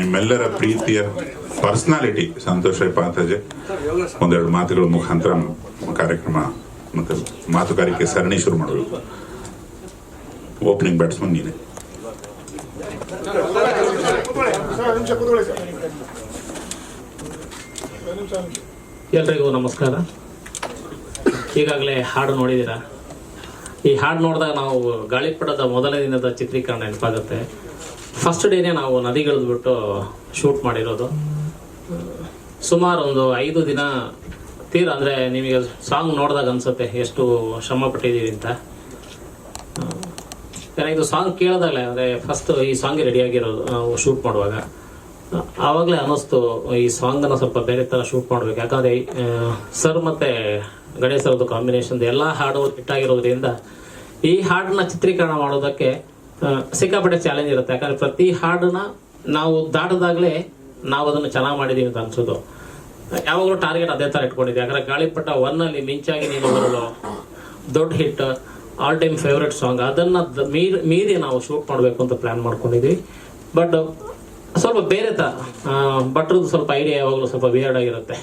ನಿಮ್ಮೆಲ್ಲರ ಪ್ರೀತಿಯ ಪರ್ಸನಾಲಿಟಿ ಸಂತೋಷ್ ರೈ ಪಾಂತಜೆ ಒಂದೆರಡು ಮಾತುಗಳ ಮುಖಾಂತರ ಕಾರ್ಯಕ್ರಮ ಮತ್ತು ಮಾತುಗಾರಿಕೆ ಸರಣಿ ಶುರು ಮಾಡಬೇಕು. ಓಪನಿಂಗ್ ಬ್ಯಾಟ್ಸ್ಮನ್ ನೀನೆ. ಎಲ್ರಿಗೂ ನಮಸ್ಕಾರ. ಈಗಾಗಲೇ ಹಾಡು ನೋಡಿದ್ದೀರಾ. ಈ ಹಾಡು ನೋಡಿದಾಗ ನಾವು ಗಾಳಿಪಟದ ಮೊದಲನೇ ದಿನದ ಚಿತ್ರೀಕರಣ ನೆನಪಾಗುತ್ತೆ. ಫಸ್ಟ್ ಡೇನೇ ನಾವು ನದಿಗಿಳಿದ್ಬಿಟ್ಟು ಶೂಟ್ ಮಾಡಿರೋದು. ಸುಮಾರು ಒಂದು 5 ದಿನ ಅಂದರೆ ನಿಮಗೆ ಸಾಂಗ್ ನೋಡಿದಾಗ ಅನ್ಸುತ್ತೆ ಎಷ್ಟು ಶ್ರಮ ಪಟ್ಟಿದ್ದೀವಿ ಅಂತ. ಇದು ಸಾಂಗ್ ಕೇಳಿದಾಗಲೇ ಅಂದರೆ ಫಸ್ಟ್ ಈ ಸಾಂಗ್ ರೆಡಿಯಾಗಿರೋದು ನಾವು ಶೂಟ್ ಮಾಡುವಾಗ ಆವಾಗಲೇ ಅನ್ನಿಸ್ತು ಈ ಸಾಂಗನ್ನು ಸ್ವಲ್ಪ ಬೇರೆ ಥರ ಶೂಟ್ ಮಾಡಬೇಕು. ಯಾಕಂದರೆ ಸರ್ ಮತ್ತು ಗಣೇಶ್ ಅವ್ರದ್ದು ಕಾಂಬಿನೇಷನ್ ಎಲ್ಲ ಹಾಡುಗಳು ಹಿಟ್ಟಾಗಿರೋದ್ರಿಂದ ಈ ಹಾಡನ್ನ ಚಿತ್ರೀಕರಣ ಮಾಡೋದಕ್ಕೆ ಸಿಕ್ಕಾಪಟ್ಟೆ ಚಾಲೆಂಜ್ ಇರುತ್ತೆ. ಯಾಕಂದರೆ ಪ್ರತಿ ಹಾಡನ್ನ ನಾವು ದಾಟದಾಗಲೇ ನಾವು ಅದನ್ನು ಚೆನ್ನಾಗಿ ಮಾಡಿದ್ದೀವಿ ಅಂತ ಅನ್ಸೋದು. ಯಾವಾಗಲೂ ಟಾರ್ಗೆಟ್ ಅದೇ ಥರ ಇಟ್ಕೊಂಡಿದ್ದೆ. ಯಾಕಂದರೆ ಗಾಳಿಪಟ 1 ಮಿಂಚಾಗಿ ನೀನು ಬರೋದು ದೊಡ್ಡ hit, all time favourite song, ಅದನ್ನು ಮೀರಿ ನಾವು ಶೂಟ್ ಮಾಡಬೇಕು ಅಂತ ಪ್ಲ್ಯಾನ್ ಮಾಡ್ಕೊಂಡಿದ್ವಿ. ಬಟ್ ಸ್ವಲ್ಪ ಬೇರೆ ಥರ ಬಟ್ರದ್ದು ಸ್ವಲ್ಪ ಐಡಿಯಾ ಯಾವಾಗಲೂ ಸ್ವಲ್ಪ ವಿಯರ್ಡ್ ಆಗಿರುತ್ತೆ.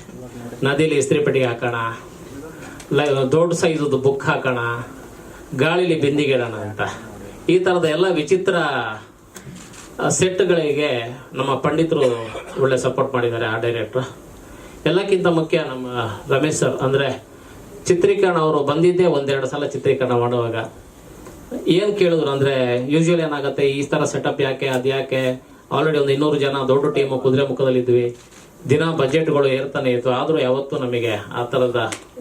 ನದಿಲಿ ಇಸ್ತ್ರಿ ಪೆಟ್ಟಿಗೆ ಹಾಕೋಣ, ದೊಡ್ಡ ಸೈಜದ್ದು ಬುಕ್ ಹಾಕೋಣ, ಗಾಳಿಲಿ ಬಿಂದಿಗೆಡೋಣ ಅಂತ ಈ ಥರದ ಎಲ್ಲ ವಿಚಿತ್ರ ಸೆಟ್ಗಳಿಗೆ ನಮ್ಮ ಪಂಡಿತರು ಒಳ್ಳೆ ಸಪೋರ್ಟ್ ಮಾಡಿದ್ದಾರೆ. ಆ ಡೈರೆಕ್ಟ್ರು ಎಲ್ಲಕ್ಕಿಂತ ಮುಖ್ಯ ನಮ್ಮ ರಮೇಶ್ ಸರ್. ಅಂದರೆ ಚಿತ್ರೀಕರಣ ಅವರು ಬಂದಿದ್ದೇ 1-2 ಸಲ ಚಿತ್ರೀಕರಣ ಮಾಡುವಾಗ ಏನು ಕೇಳಿದ್ರು ಅಂದರೆ ಯೂಶ್ವಲಿ ಏನಾಗುತ್ತೆ, ಈ ಥರ ಸೆಟಪ್ ಯಾಕೆ, ಅದು ಯಾಕೆ, ಆಲ್ರೆಡಿ ಒಂದು 200 ಜನ ದೊಡ್ಡ ಟೀಮು ಕುದುರೆ ಮುಖದಲ್ಲಿದ್ವಿ, ದಿನ ಬಜೆಟ್ಗಳು ಏರ್ತಾನೆ ಇತ್ತು, ಆದರೂ ಯಾವತ್ತೂ ನಮಗೆ ಆ ಥರದ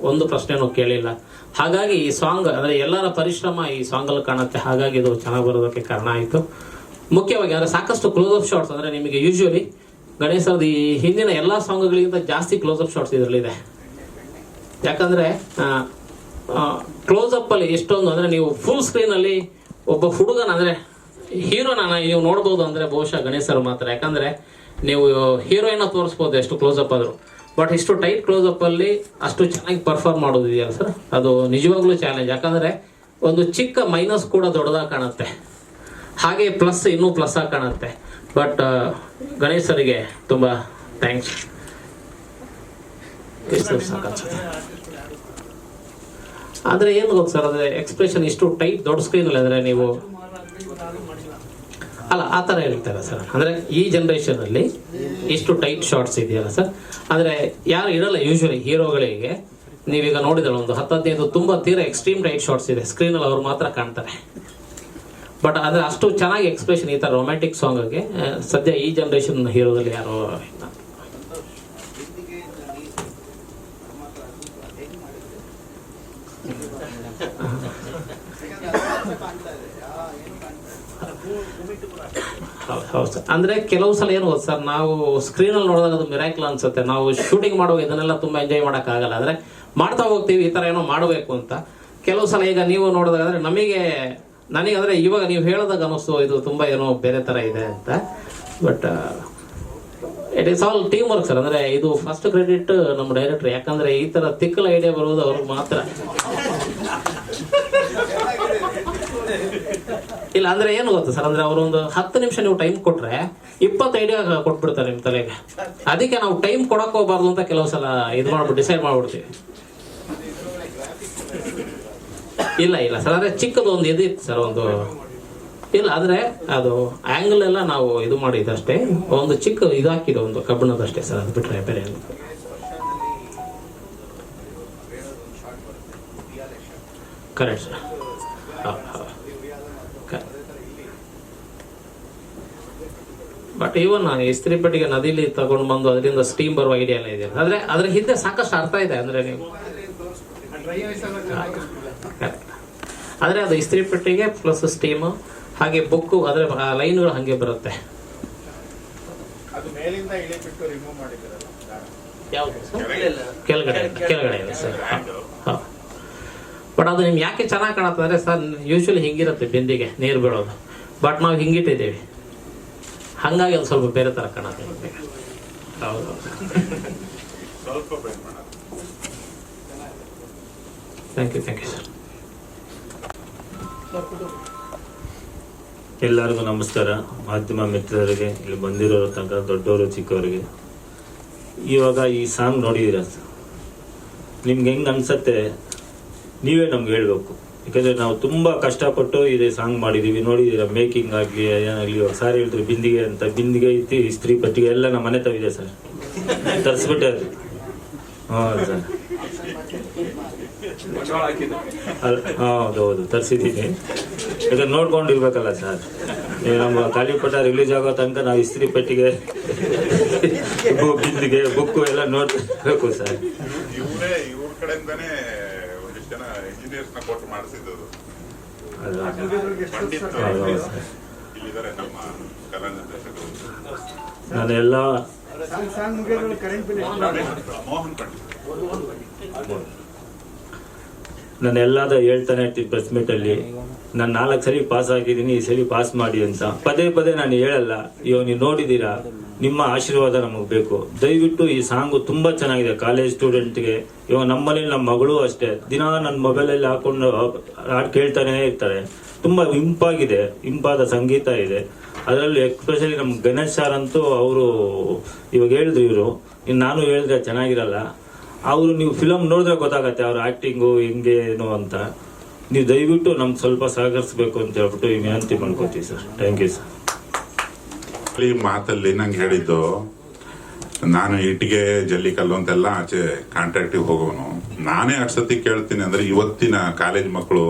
ಒಂದು ಪ್ರಶ್ನೆನೂ ಕೇಳಿಲ್ಲ. ಹಾಗಾಗಿ ಈ ಸಾಂಗ್ ಅಂದರೆ ಎಲ್ಲರ ಪರಿಶ್ರಮ ಈ ಸಾಂಗಲ್ಲಿ ಕಾಣುತ್ತೆ. ಹಾಗಾಗಿ ಇದು ಚೆನ್ನಾಗಿ ಬರೋದಕ್ಕೆ ಕಾರಣ ಆಯಿತು. ಮುಖ್ಯವಾಗಿ ಅಂದರೆ ಸಾಕಷ್ಟು ಕ್ಲೋಸ್ಅಪ್ ಶಾಟ್ಸ್. ಅಂದರೆ ನಿಮಗೆ ಯೂಶ್ವಲಿ ಗಣೇಶ್ ಅವ್ರದ್ದು ಈ ಹಿಂದಿನ ಎಲ್ಲ ಸಾಂಗ್ಗಳಿಗಿಂತ ಜಾಸ್ತಿ ಕ್ಲೋಸ್ಅಪ್ ಶಾಟ್ಸ್ ಇದರಲ್ಲಿದೆ. ಯಾಕಂದರೆ ಕ್ಲೋಸಪ್ಪಲ್ಲಿ ಎಷ್ಟೊಂದು ಅಂದರೆ ನೀವು ಫುಲ್ ಸ್ಕ್ರೀನಲ್ಲಿ ಒಬ್ಬ ಹುಡುಗನ ಅಂದರೆ ಹೀರೋನ ನೀವು ನೋಡ್ಬೋದು ಅಂದರೆ ಬಹುಶಃ ಗಣೇಶ್ ಸರ್ ಮಾತ್ರ. ಯಾಕಂದರೆ ನೀವು ಹೀರೋಯಿನ್ನ ತೋರಿಸ್ಬೋದು ಎಷ್ಟು ಕ್ಲೋಸಪ್ ಆದರೂ, ಬಟ್ ಇಷ್ಟು ಟೈಟ್ ಕ್ಲೋಸಪ್ಪಲ್ಲಿ ಅಷ್ಟು ಚೆನ್ನಾಗಿ ಪರ್ಫಾರ್ಮ್ ಮಾಡೋದಿದೆಯಲ್ಲ ಸರ್, ಅದು ನಿಜವಾಗ್ಲೂ ಚಾಲೆಂಜ್. ಯಾಕಂದರೆ ಒಂದು ಚಿಕ್ಕ ಮೈನಸ್ ಕೂಡ ದೊಡ್ಡದಾಗಿ ಕಾಣುತ್ತೆ, ಹಾಗೆ ಪ್ಲಸ್ ಇನ್ನೂ ಪ್ಲಸ್ ಆಗಿ ಕಾಣುತ್ತೆ. ಬಟ್ ಗಣೇಶ್ ಸರಿಗೆ ತುಂಬ ಥ್ಯಾಂಕ್ಸ್. ಆದರೆ ಏನು ಗೊತ್ತು ಸರ್, ಅಂದರೆ ಎಕ್ಸ್ಪ್ರೆಷನ್ ಇಷ್ಟು ಟೈಟ್ ದೊಡ್ಡ ಸ್ಕ್ರೀನಲ್ಲಿ ಅಂದರೆ ನೀವು ಅಲ್ಲ ಆ ಥರ ಹೇಳ್ತಾರೆ ಸರ್. ಅಂದರೆ ಈ ಜನ್ರೇಷನಲ್ಲಿ ಇಷ್ಟು ಟೈಟ್ ಶಾರ್ಟ್ಸ್ ಇದೆಯಲ್ಲ ಸರ್, ಅಂದರೆ ಯಾರು ಇಡಲ್ಲ ಯೂಶ್ವಲಿ ಹೀರೋಗಳಿಗೆ. ನೀವೀಗ ನೋಡಿದ್ರೆ ಒಂದು 10-15 ತುಂಬ ತೀರಾ ಎಕ್ಸ್ಟ್ರೀಮ್ ಟೈಟ್ ಶಾರ್ಟ್ಸ್ ಇದೆ ಸ್ಕ್ರೀನಲ್ಲಿ, ಅವ್ರು ಮಾತ್ರ ಕಾಣ್ತಾರೆ. ಬಟ್ ಆದರೆ ಅಷ್ಟು ಚೆನ್ನಾಗಿ ಎಕ್ಸ್ಪ್ರೆಷನ್ ಈ ಥರ ರೊಮ್ಯಾಂಟಿಕ್ ಸಾಂಗ್ಗೆ ಸದ್ಯ ಈ ಜನ್ರೇಷನ್ ಹೀರೋದಲ್ಲಿ ಯಾರೋ ಇಲ್ಲ. ಹೌದು ಸರ್. ಅಂದರೆ ಕೆಲವು ಸಲ ಏನು ಗೊತ್ತು ಸರ್, ನಾವು ಸ್ಕ್ರೀನಲ್ಲಿ ನೋಡಿದಾಗ ಅದು ಮಿರಾಕಲ್ ಅನ್ಸುತ್ತೆ. ನಾವು ಶೂಟಿಂಗ್ ಮಾಡುವಾಗ ಇದನ್ನೆಲ್ಲ ತುಂಬ ಎಂಜಾಯ್ ಮಾಡೋಕ್ಕಾಗಲ್ಲ. ಅಂದರೆ ಮಾಡ್ತಾ ಹೋಗ್ತೀವಿ ಈ ಥರ ಏನೋ ಮಾಡಬೇಕು ಅಂತ. ಕೆಲವು ಸಲ ಈಗ ನೀವು ನೋಡಿದಾಗ ಅಂದರೆ ನನಗೆ ಅಂದರೆ ಇವಾಗ ನೀವು ಹೇಳಿದಾಗ ಅನ್ನಿಸ್ತು ಇದು ತುಂಬ ಏನೋ ಬೇರೆ ಥರ ಇದೆ ಅಂತ. But it is all team work sir. ಅಂದರೆ ಇದು ಫಸ್ಟ್ ಕ್ರೆಡಿಟ್ ನಮ್ಮ ಡೈರೆಕ್ಟರ್. ಯಾಕಂದರೆ ಈ ಥರ ತಿಕ್ಕಲ ಐಡಿಯಾ ಬರುವುದು ಅವ್ರಿಗೆ ಮಾತ್ರ. ಇಲ್ಲ ಅಂದರೆ ಏನು ಗೊತ್ತಾ ಸರ್, ಅಂದರೆ ಅವರು ಒಂದು 10 ನಿಮಿಷ ನೀವು ಟೈಮ್ ಕೊಟ್ಟರೆ 20 ಐಡಿಯಾ ಕೊಟ್ಬಿಡ್ತಾರೆ ನಿಮ್ಮ ತಲೆಗೆ. ಅದಕ್ಕೆ ನಾವು ಟೈಮ್ ಕೊಡಕ್ಕೆ ಹೋಗ್ಬಾರ್ದು ಅಂತ ಕೆಲವು ಸಲ ಇದು ಮಾಡ್ಬಿಟ್ಟು ಡಿಸೈಡ್ ಮಾಡ್ಬಿಡ್ತೀವಿ. ಇಲ್ಲ ಸರ್, ಅಂದರೆ ಚಿಕ್ಕದು ಒಂದು ಇದಿತ್ತು ಸರ್, ಒಂದು ಇಲ್ಲ ಅಂದರೆ ಅದು ಆ್ಯಂಗಲ್ ಎಲ್ಲ ನಾವು ಇದು ಮಾಡಿದ್ದಷ್ಟೇ, ಒಂದು ಚಿಕ್ಕ ಇದು ಹಾಕಿದ್ದು ಒಂದು ಕಬ್ಬಿಣದಷ್ಟೇ ಸರ್, ಅದು ಬಿಟ್ಟರೆ ಬೇರೆ ಏನು. Correct sir. ಬಟ್ ಇವನ್ ಇಸ್ತ್ರಿ ಪೆಟ್ಟಿಗೆ ನದಿಲಿ ತಗೊಂಡು ಬಂದು ಅದರಿಂದ ಸ್ಟೀಮ್ ಬರುವ ಐಡಿಯಾ ಎಲ್ಲ ಇದೆ. ಆದರೆ ಅದ್ರ ಹಿಂದೆ ಸಾಕಷ್ಟು ಅರ್ಥ ಇದೆ. ಅಂದರೆ ನೀವು ಆದರೆ ಅದು ಇಸ್ತ್ರಿ ಪೆಟ್ಟಿಗೆ ಪ್ಲಸ್ ಸ್ಟೀಮು, ಹಾಗೆ ಬುಕ್ಕು, ಅದರ ಲೈನ್ಗಳು ಹಾಗೆ ಬರುತ್ತೆ. ಕೆಳಗಡೆ ಇದೆ ಸರ್. ಹಾಂ, ಬಟ್ ಅದು ನಿಮ್ಗೆ ಯಾಕೆ ಚೆನ್ನಾಗಿ ಕಾಣುತ್ತೆ ಅಂದರೆ ಸರ್, ಯೂಶ್ವಲಿ ಹಿಂಗಿರುತ್ತೆ ಬಿಂದಿಗೆ ನೀರು ಬೀಳೋದು, ಬಟ್ ನಾವು ಹಿಂಗಿಟ್ಟಿದ್ದೀವಿ, ಹಾಗಾಗಿ ಅದು ಸ್ವಲ್ಪ ಬೇರೆ ಥರ ಕಾಣುತ್ತೆ. ಹೌದು, ಥ್ಯಾಂಕ್ ಯು ಸರ್. ಎಲ್ಲರಿಗೂ ನಮಸ್ಕಾರ. ಮಾಧ್ಯಮ ಮಿತ್ರರಿಗೆ, ಇಲ್ಲಿ ಬಂದಿರೋರ ತನಕ ದೊಡ್ಡವರು ಚಿಕ್ಕವರಿಗೆ. ಇವಾಗ ಈ ಸಾಂಗ್ ನೋಡಿದ್ದೀರ, ನಿಮ್ಗೆ ಹೆಂಗೆ ಅನ್ಸತ್ತೆ ನೀವೇ ನಮ್ಗೆ ಹೇಳ್ಬೇಕು. ಯಾಕಂದರೆ ನಾವು ತುಂಬ ಕಷ್ಟಪಟ್ಟು ಇದೆ ಸಾಂಗ್ ಮಾಡಿದ್ದೀವಿ. ನೋಡಿದ್ದೀರ ಮೇಕಿಂಗ್ ಆಗಲಿ ಏನಾಗಲಿ. ಇವಾಗ ಸಾರಿ ಹೇಳಿದ್ರು ಬಿಂದಿಗೆ ಅಂತ, ಬಿಂದಿಗೆ ಐತಿ, ಇಸ್ತ್ರಿ ಪಟ್ಟಿಗೆ ಎಲ್ಲ ನಮ್ಮ ಮನೆ ತವಿದೆ ಸರ್, ತರಿಸ್ಬಿಟ್ಟೆ ಅದು. ಹಾಂ ಸರ್, ಹೌದು ತರಿಸಿದ್ದೀನಿ. ಯಾಕಂದ್ರೆ ನೋಡ್ಕೊಂಡಿರ್ಬೇಕಲ್ಲ ಸರ್, ನಮ್ಮ ಕಾಲಿಪಟ ರಿಲೀಸ್ ಆಗೋ ತನಕ ನಾವು ಇಸ್ತ್ರಿ ಪೆಟ್ಟಿಗೆ, ಬಿಂದಿಗೆ, ಬುಕ್ಕು ಎಲ್ಲ ನೋಡ್ಬೇಕು ಸರ್. ಇವ್ರ ಕಡೆಯಿಂದಾನೇ ಒಂದಿಷ್ಟು ಜನ ಇಂಜಿನಿಯರ್ಸ್ನ ಕೊಟ್ಟು ಮಾಡಿಸಿದ್ದು. ಇಲ್ಲಿದ್ದಾರೆ ನಮ್ಮ ಕಲಾ ನಿರ್ದೇಶಕರು. ನಾನೆಲ್ಲ ಮೋಹನ್ ಪಂಡಿತ್ ನಾನೆಲ್ಲದ ಹೇಳ್ತಾನೆ ಇರ್ತೀನಿ ಪ್ರೆಸ್ ಮೀಟಲ್ಲಿ. ನಾನು 4 ಸರಿ ಪಾಸ್ ಆಗಿದ್ದೀನಿ, ಈ ಸರಿ ಪಾಸ್ ಮಾಡಿ ಅಂತ ಪದೇ ಪದೇ ನಾನು ಹೇಳಲ್ಲ. ಇವಾಗ ನೀವು ನೋಡಿದ್ದೀರಾ, ನಿಮ್ಮ ಆಶೀರ್ವಾದ ನಮಗೆ ಬೇಕು. ದಯವಿಟ್ಟು ಈ ಸಾಂಗು ತುಂಬ ಚೆನ್ನಾಗಿದೆ ಕಾಲೇಜ್ ಸ್ಟೂಡೆಂಟ್ಗೆ. ಇವಾಗ ನಮ್ಮಲ್ಲಿ ನಮ್ಮ ಮಗಳು ಅಷ್ಟೇ, ದಿನ ನನ್ನ ಮೊಬೈಲಲ್ಲಿ ಹಾಕೊಂಡು ಹಾಡು ಕೇಳ್ತಾನೆ ಇರ್ತಾರೆ. ತುಂಬ ಇಂಪಾಗಿದೆ, ಇಂಪಾದ ಸಂಗೀತ ಇದೆ ಅದರಲ್ಲಿ. ಎಕ್ಸ್ಪೆಷಲಿ ನಮ್ಮ ಗಣೇಶ್ ಸರ್ ಅಂತೂ ಅವರು ಇವಾಗ ಹೇಳಿದ್ರು, ಇವರು ಇನ್ನು ನಾನು ಹೇಳಿದ್ರೆ ಚೆನ್ನಾಗಿರಲ್ಲ. ಅವರು ನೀವು ಫಿಲಮ್ ನೋಡಿದ್ರೆ ಗೊತ್ತಾಗತ್ತೆ ಅವ್ರ ಆ್ಯಕ್ಟಿಂಗು ಹೆಂಗೆ ಏನು ಅಂತ. ನೀವು ದಯವಿಟ್ಟು ನಮ್ಗೆ ಸ್ವಲ್ಪ ಸಹಕರಿಸ್ಬೇಕು ಅಂತ ಹೇಳ್ಬಿಟ್ಟು ಈ ವಿನಂತಿ ಮಾಡ್ಕೋತೀವಿ ಸರ್. Thank you sir. ಈ ಮಾತಲ್ಲಿ ನಂಗೆ ಹೇಳಿದ್ದು, ನಾನು ಇಟ್ಟಿಗೆ ಜಲ್ಲಿಕಲ್ಲು ಅಂತೆಲ್ಲ ಆಚೆ ಕಾಂಟ್ರಾಕ್ಟಿಗೆ ಹೋಗೋನು. ನಾನೇ 8 ಸತಿ ಕೇಳ್ತೀನಿ ಅಂದ್ರೆ ಇವತ್ತಿನ ಕಾಲೇಜ್ ಮಕ್ಕಳು,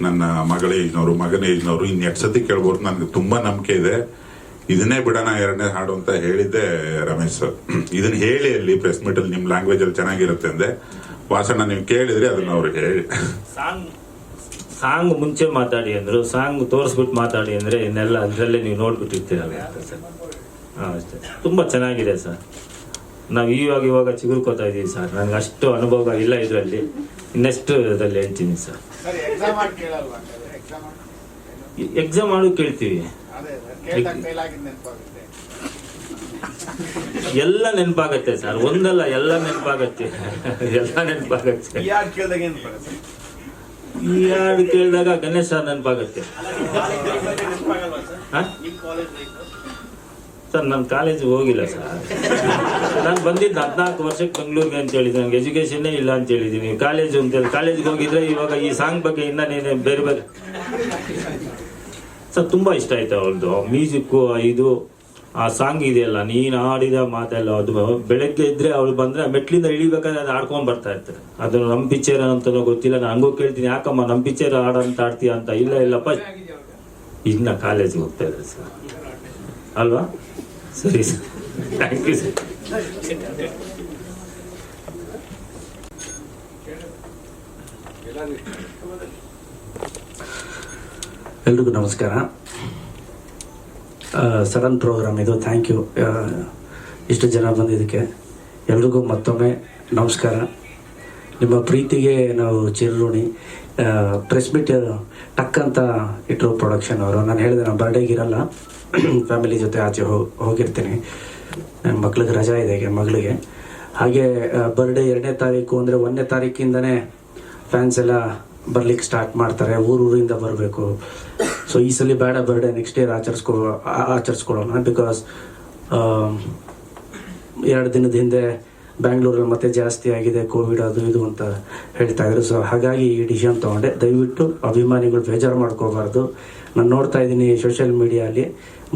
ನನ್ನ ಮಗಳ ಏಜ್ನವರು, ಮಗನ ಏಜ್ನವರು ಇನ್ನು 8 ಸತಿ ಕೇಳ್ಬೋದು. ನನಗೆ ತುಂಬಾ ನಂಬಿಕೆ ಇದೆ. ಇದನ್ನೇ ಬಿಡೋಣ 2ನೇ ಹಾಡು ಅಂತ ಹೇಳಿದ್ದೆ ರಮೇಶ್ ಸರ್. ಇದನ್ನ ಹೇಳಿ ಅಲ್ಲಿ ಪ್ರೆಸ್ ಮೀಟ್ ಅಲ್ಲಿ ನಿಮ್ ಲ್ಯಾಂಗ್ವೇಜ್ ಅಲ್ಲಿ ಚೆನ್ನಾಗಿರುತ್ತೆ ಅಂದೆ. ವಾಸಣ್ಣ ನೀವು ಕೇಳಿದ್ರಿ, ಅದನ್ನ ಅವ್ರಿಗೆ ಹೇಳಿ. ಸಾಂಗ್ ಮುಂಚೆ ಮಾತಾಡಿ ಅಂದ್ರು, ಸಾಂಗ್ ತೋರಿಸ್ಬಿಟ್ಟು ಮಾತಾಡಿ ಅಂದ್ರೆ ಇನ್ನೆಲ್ಲ ಅದರಲ್ಲೇ ನೀವು ನೋಡ್ಬಿಟ್ಟಿರ್ತೀರಲ್ಲ ಸರ್. ಹಾಂ ಅಷ್ಟೇ, ತುಂಬ ಚೆನ್ನಾಗಿದೆ ಸರ್. ನಾವು ಇವಾಗ ಚಿಗುರ್ಕೋತಾ ಇದ್ದೀವಿ ಸರ್. ನನಗೆ ಅಷ್ಟು ಅನುಭವ ಇಲ್ಲ ಇದರಲ್ಲಿ, ಇನ್ನೆಷ್ಟು ಇದರಲ್ಲಿ ಹೇಳ್ತೀನಿ ಸರ್. ಎಕ್ಸಾಮ್ ಮಾಡು ಕೇಳ್ತೀವಿ, ಎಲ್ಲ ನೆನಪಾಗತ್ತೆ ಸರ್. ಒಂದಲ್ಲ, ಎಲ್ಲ ನೆನಪಾಗತ್ತೆ, ಎಲ್ಲ ನೆನಪಾಗತ್ತೆ. ಈ ಹಾಡು ಕೇಳಿದಾಗ ಗಣೇಶ್ ಸರ್ ನೆನಪಾಗತ್ತೆ ಸರ್. ನಾನು ಕಾಲೇಜಿಗೆ ಹೋಗಿಲ್ಲ ಸರ್. ನಾನು ಬಂದಿದ್ದು 14 ವರ್ಷಕ್ಕೆ ಬೆಂಗಳೂರಿಗೆ ಅಂತ ಹೇಳಿದ್ದೀನಿ. ನಂಗೆ ಎಜುಕೇಶನ್ನೇ ಇಲ್ಲ ಅಂತ ಹೇಳಿದ್ದೀನಿ. ಕಾಲೇಜು ಅಂತೇಳಿ ಕಾಲೇಜಿಗೆ ಹೋಗಿದ್ರೆ ಇವಾಗ ಈ ಸಾಂಗ್ ಬಗ್ಗೆ ಇನ್ನ ನೀನು ಬೇರೆ ಬೇರೆ ಸರ್ ತುಂಬ ಇಷ್ಟ ಆಯ್ತು ಅವ್ರದ್ದು ಮ್ಯೂಸಿಕ್ಕು. ಇದು ಆ ಸಾಂಗ್ ಇದೆಯಲ್ಲ, ನೀನು ಆಡಿದ ಮಾತೆಲ್ಲ, ಅದು ಬೆಳಗ್ಗೆ ಇದ್ರೆ ಅವಳು ಬಂದ್ರೆ ಮೆಟ್ಲಿಂದ ಇಳಿಬೇಕಾದ್ರೆ ಅದು ಆಡ್ಕೊಂಡ್ ಬರ್ತಾ ಇರ್ತಾರೆ. ಅದು ನಮ್ಮ ಪಿಕ್ಚರ್ ಅಂತನೋ ಗೊತ್ತಿಲ್ಲ. ನಾನು ಹಂಗೂ ಕೇಳ್ತೀನಿ, ಯಾಕಮ್ಮ ನಮ್ಮ ಪಿಕ್ಚರ್ ಆಡಂತ ಆಡ್ತೀಯ ಅಂತ. ಇಲ್ಲಪ್ಪ, ಇನ್ನ ಕಾಲೇಜಿಗೆ ಹೋಗ್ತಾ ಇದ್ದಾರೆ ಸರ್, ಅಲ್ವಾ? ಸರಿ ಸರ್, ಥ್ಯಾಂಕ್ ಯು ಸರ್. ಎಲ್ರಿಗೂ ನಮಸ್ಕಾರ. ಸಡನ್ ಪ್ರೋಗ್ರಾಮ್ ಇದು. ಥ್ಯಾಂಕ್ ಯು ಇಷ್ಟು ಜನ ಬಂದಿದ್ದಕ್ಕೆ. ಎಲ್ರಿಗೂ ಮತ್ತೊಮ್ಮೆ ನಮಸ್ಕಾರ. ನಿಮ್ಮ ಪ್ರೀತಿಗೆ ನಾವು ಚಿರಋಣಿ. ಪ್ರೆಸ್ ಮೀಟ್ ಟಕ್ ಅಂತ ಇಟ್ಟರು ಪ್ರೊಡಕ್ಷನ್ ಅವರು. ನಾನು ಹೇಳಿದೆ ನಾನು ಬರ್ಡೇಗಿರಲ್ಲ, ಫ್ಯಾಮಿಲಿ ಜೊತೆ ಆಚೆ ಹೋಗಿರ್ತೀನಿ. ನನ್ನ ಮಕ್ಳಿಗೆ ರಜಾ ಇದೆ, ಮಗಳಿಗೆ. ಹಾಗೆ ಬರ್ಡೇ 2ನೇ ತಾರೀಕು ಅಂದರೆ 1ನೇ ತಾರೀಕಿಂದನೇ ಫ್ಯಾನ್ಸ್ ಎಲ್ಲ ಬರ್ಲಿಕ್ಕೆ ಸ್ಟಾರ್ಟ್ ಮಾಡ್ತಾರೆ. ಊರಿಂದ ಬರಬೇಕು. ಸೊ ಈ ಸಲ ಬೇಡ, ಬರ್ಡೇ ನೆಕ್ಸ್ಟ್ ಇಯರ್ ಆಚರಿಸ್ಕೊಳ್ಳೋಣ. ಬಿಕಾಸ್ 2 ದಿನದ ಹಿಂದೆ ಬ್ಯಾಂಗ್ಳೂರಲ್ಲಿ ಮತ್ತೆ ಜಾಸ್ತಿ ಆಗಿದೆ ಕೋವಿಡ್, ಅದು ಇದು ಅಂತ ಹೇಳ್ತಾ ಇದ್ರು. ಸೊ ಹಾಗಾಗಿ ಈ ಡಿಸಿಷನ್ ತೊಗೊಂಡೆ. ದಯವಿಟ್ಟು ಅಭಿಮಾನಿಗಳು ಬೇಜಾರು ಮಾಡ್ಕೋಬಾರ್ದು. ನಾನು ನೋಡ್ತಾ ಇದ್ದೀನಿ ಸೋಷಿಯಲ್ ಮೀಡಿಯಲ್ಲಿ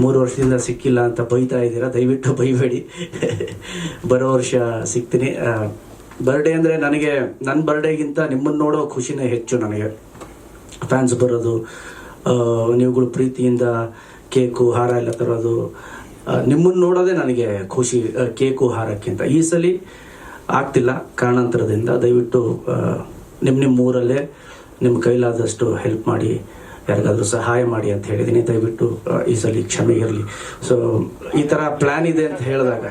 3 ವರ್ಷದಿಂದ ಸಿಕ್ಕಿಲ್ಲ ಅಂತ ಬೈತಾ ಇದ್ದೀರಾ. ದಯವಿಟ್ಟು ಬೈಬೇಡಿ. ಬರೋ ವರ್ಷ ಸಿಗ್ತೀನಿ. ಬರ್ಡೇ ಅಂದರೆ ನನಗೆ ನನ್ನ ಬರ್ಡೇಗಿಂತ ನಿಮ್ಮನ್ನು ನೋಡೋ ಖುಷಿನೇ ಹೆಚ್ಚು ನನಗೆ. ಫ್ಯಾನ್ಸ್ ಬರೋದು, ನೀವುಗಳು ಪ್ರೀತಿಯಿಂದ ಕೇಕು ಹಾರ ಎಲ್ಲ ತರೋದು, ನಿಮ್ಮನ್ನು ನೋಡೋದೇ ನನಗೆ ಖುಷಿ ಕೇಕು ಹಾರಕ್ಕಿಂತ. ಈ ಸಲ ಆಗ್ತಿಲ್ಲ ಕಾರಣಾಂತರದಿಂದ. ದಯವಿಟ್ಟು ನಿಮ್ಮ ಊರಲ್ಲೇ ನಿಮ್ಮ ಕೈಲಾದಷ್ಟು ಹೆಲ್ಪ್ ಮಾಡಿ, ಯಾರಿಗಾದ್ರೂ ಸಹಾಯ ಮಾಡಿ ಅಂತ ಹೇಳಿದ್ದೀನಿ. ದಯವಿಟ್ಟು ಈ ಸಲ ಕ್ಷಮೆ ಇರಲಿ. ಸೊ ಈ ಥರ ಪ್ಲ್ಯಾನ್ ಇದೆ ಅಂತ ಹೇಳಿದಾಗ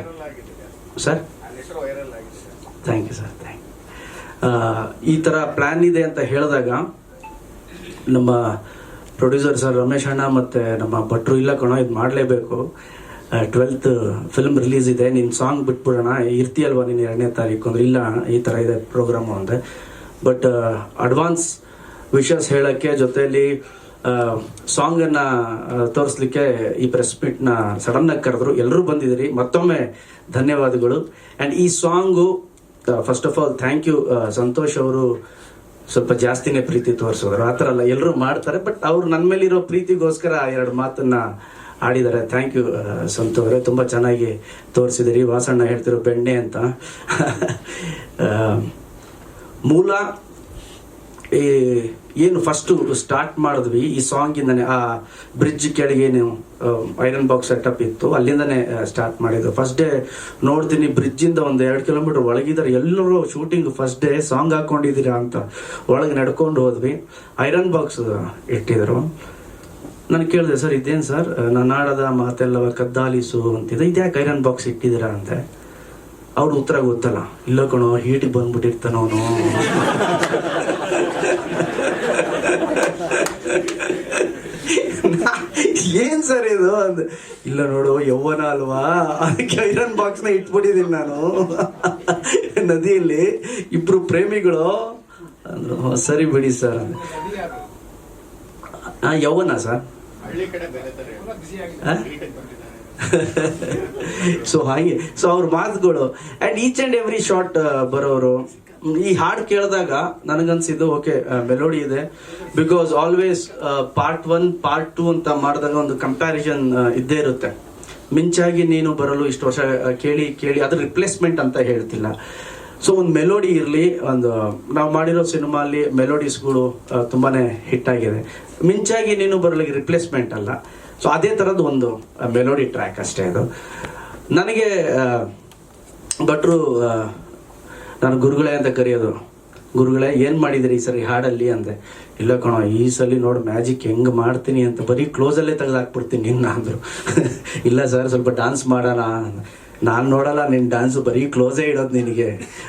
sir, thank you sir, thank you. ಈ ಥರ ಪ್ಲ್ಯಾನ್ ಇದೆ ಅಂತ ಹೇಳಿದಾಗ ನಮ್ಮ ಪ್ರೊಡ್ಯೂಸರ್ ಸರ್ ರಮೇಶ್ ಅಣ್ಣ ಮತ್ತು ನಮ್ಮ ಭಟ್ರು, ಇಲ್ಲ ಕಣೋ ಇದು ಮಾಡಲೇಬೇಕು, 12th ಫಿಲ್ಮ್ ರಿಲೀಸ್ ಇದೆ, ನಿನ್ನ ಸಾಂಗ್ ಬಿಟ್ಬಿಡೋಣ, ಇರ್ತೀಯಲ್ವ ನೀನು 2ನೇ ತಾರೀಕು ಅಂದ್ರೆ. ಇಲ್ಲ ಈ ಥರ ಇದೆ ಪ್ರೋಗ್ರಾಮು ಅಂದೆ. ಬಟ್ ಅಡ್ವಾನ್ಸ್ ವಿಶಸ್ ಹೇಳೋಕ್ಕೆ, ಜೊತೆಯಲ್ಲಿ ಸಾಂಗನ್ನು ತೋರಿಸ್ಲಿಕ್ಕೆ ಈ ಪ್ರೆಸ್ ಮೀಟ್ನ ಸಡನ್ನಾಗಿ ಕರೆದ್ರು. ಎಲ್ಲರೂ ಬಂದಿದ್ದೀರಿ, ಮತ್ತೊಮ್ಮೆ ಧನ್ಯವಾದಗಳು. ಆ್ಯಂಡ್ ಈ song first of all thank you Santosh ಅವರು ಸ್ವಲ್ಪ ಜಾಸ್ತಿನೇ ಪ್ರೀತಿ ತೋರಿಸಿದ್ರು. ಆ ಥರ ಅಲ್ಲ, ಎಲ್ಲರೂ ಮಾಡ್ತಾರೆ, ಬಟ್ ಅವ್ರು ನನ್ನ ಮೇಲಿರೋ ಪ್ರೀತಿಗೋಸ್ಕರ 2 ಮಾತನ್ನ ಆಡಿದ್ದಾರೆ. ಥ್ಯಾಂಕ್ ಯು ಸಂತು ಅವರೇ, ತುಂಬ ಚೆನ್ನಾಗಿ ತೋರಿಸಿದಿರಿ. ವಾಸಣ್ಣ ಹೇಳ್ತಿರೋ ಬೆಣ್ಣೆ ಅಂತ. ಮೂಲ ಏನು ಫಸ್ಟು ಸ್ಟಾರ್ಟ್ ಮಾಡಿದ್ವಿ ಈ ಸಾಂಗಿಂದನೇ, ಆ ಬ್ರಿಡ್ಜ್ ಕೆಳಗೆ ನೀವು ಐರನ್ ಬಾಕ್ಸ್ ಸೆಟಪ್ ಇತ್ತು, ಅಲ್ಲಿಂದನೇ ಸ್ಟಾರ್ಟ್ ಮಾಡಿದ್ದು. ಫಸ್ಟ್ ಡೇ ನೋಡ್ತೀನಿ ಬ್ರಿಡ್ಜಿಂದ ಒಂದು 2 ಕಿಲೋಮೀಟರ್ ಒಳಗಿದ್ದಾರೆ ಎಲ್ಲರೂ. ಶೂಟಿಂಗ್ ಫಸ್ಟ್ ಡೇ ಸಾಂಗ್ ಹಾಕ್ಕೊಂಡಿದ್ದೀರಾ ಅಂತ ಒಳಗೆ ನಡ್ಕೊಂಡು ಹೋದ್ವಿ. ಐರನ್ ಬಾಕ್ಸ್ ಇಟ್ಟಿದ್ರು. ನಾನು ಕೇಳಿದೆ, ಸರ್ ಇದೇನು ಸರ್, ನಾನು ಆಡದ ಮಾತೆಲ್ಲವ ಕದ್ದಾಲಿಸು ಅಂತಿದೆ, ಇದ್ಯಾಕೆ ಐರನ್ ಬಾಕ್ಸ್ ಇಟ್ಟಿದ್ದೀರಾ ಅಂತೆ. ಅವ್ರು ಉತ್ತರ ಗೊತ್ತಲ್ಲ, ಇಲ್ಲ ಕಣೋ ಹೀಟಿಗೆ ಬಂದ್ಬಿಟ್ಟಿರ್ತಾನವನು. ಏನ್ ಸರ್ ಇದು ಅಂದ. ಇಲ್ಲ ನೋಡು ಯೌವನ ಅಲ್ವಾ, ಅದಕ್ಕೆ ಐರನ್ ಬಾಕ್ಸ್ ನ ಇಟ್ಬಿಟ್ಟಿದ್ದೀನಿ ನಾನು ನದಿಯಲ್ಲಿ, 2 ಪ್ರೇಮಿಗಳು ಅಂದ್ರು. ಸರಿ ಬಿಡಿ ಸರ್. ಯೌವನ ಸರ್. ಸೊ ಹಾಗೆ, ಸೊ ಅವ್ರ ಮಾತುಗಳು and each and every shot ಬರೋರು. ಈ ಹಾಡು ಕೇಳಿದಾಗ ನನಗನ್ಸಿದ್ದು ಓಕೆ ಮೆಲೋಡಿ ಇದೆ, ಬಿಕಾಸ್ ಆಲ್ವೇಸ್ ಪಾರ್ಟ್ 1 ಪಾರ್ಟ್ 2 ಅಂತ ಮಾಡಿದಾಗ ಒಂದು ಕಂಪ್ಯಾರಿಸನ್ ಇದ್ದೇ ಇರುತ್ತೆ. ಮಿಂಚಾಗಿ ನೀನು ಬರಲು ಇಷ್ಟು ವರ್ಷ ಕೇಳಿ ಕೇಳಿ ಅದ್ರ ರಿಪ್ಲೇಸ್ಮೆಂಟ್ ಅಂತ ಹೇಳ್ತಿಲ್ಲ. ಸೊ ಒಂದು ಮೆಲೋಡಿ ಇರಲಿ. ಒಂದು ನಾವು ಮಾಡಿರೋ ಸಿನಿಮಾಲಿ ಮೆಲೋಡೀಸ್ಗಳು ತುಂಬಾನೇ ಹಿಟ್ ಆಗಿದೆ. ಮಿಂಚಾಗಿ ನೀನು ಬರಲಿಕ್ಕೆ ರಿಪ್ಲೇಸ್ಮೆಂಟ್ ಅಲ್ಲ. ಸೊ ಅದೇ ಥರದ್ದು ಒಂದು ಮೆಲೋಡಿ ಟ್ರ್ಯಾಕ್ ಅಷ್ಟೇ ಅದು. ನನಗೆ ಭಟ್ರು ನಾನು ಗುರುಗಳೇ ಅಂತ ಕರೆಯೋದು. ಗುರುಗಳೇ ಏನು ಮಾಡಿದಿರಿ ಈ ಸರಿ ಹಾಡಲ್ಲಿ ಅಂದೆ. ಇಲ್ಲ ಕಣೋ ಈ ಸಲ ನೋಡಿ ಮ್ಯಾಜಿಕ್ ಹೆಂಗೆ ಮಾಡ್ತೀನಿ ಅಂತ, ಬರೀ ಕ್ಲೋಸಲ್ಲೇ ತೆಗೆದಾಕ್ಬಿಡ್ತೀನಿ ನಿನ್ನ ಅಂದರು. ಇಲ್ಲ ಸರ್ ಸ್ವಲ್ಪ ಡಾನ್ಸ್ ಮಾಡೋಣ. ನಾನು ನೋಡಲ್ಲ ನಿನ್ನ ಡ್ಯಾನ್ಸ್, ಬರೀ ಕ್ಲೋಸೇ ಇಡೋದು ನಿನಗೆ,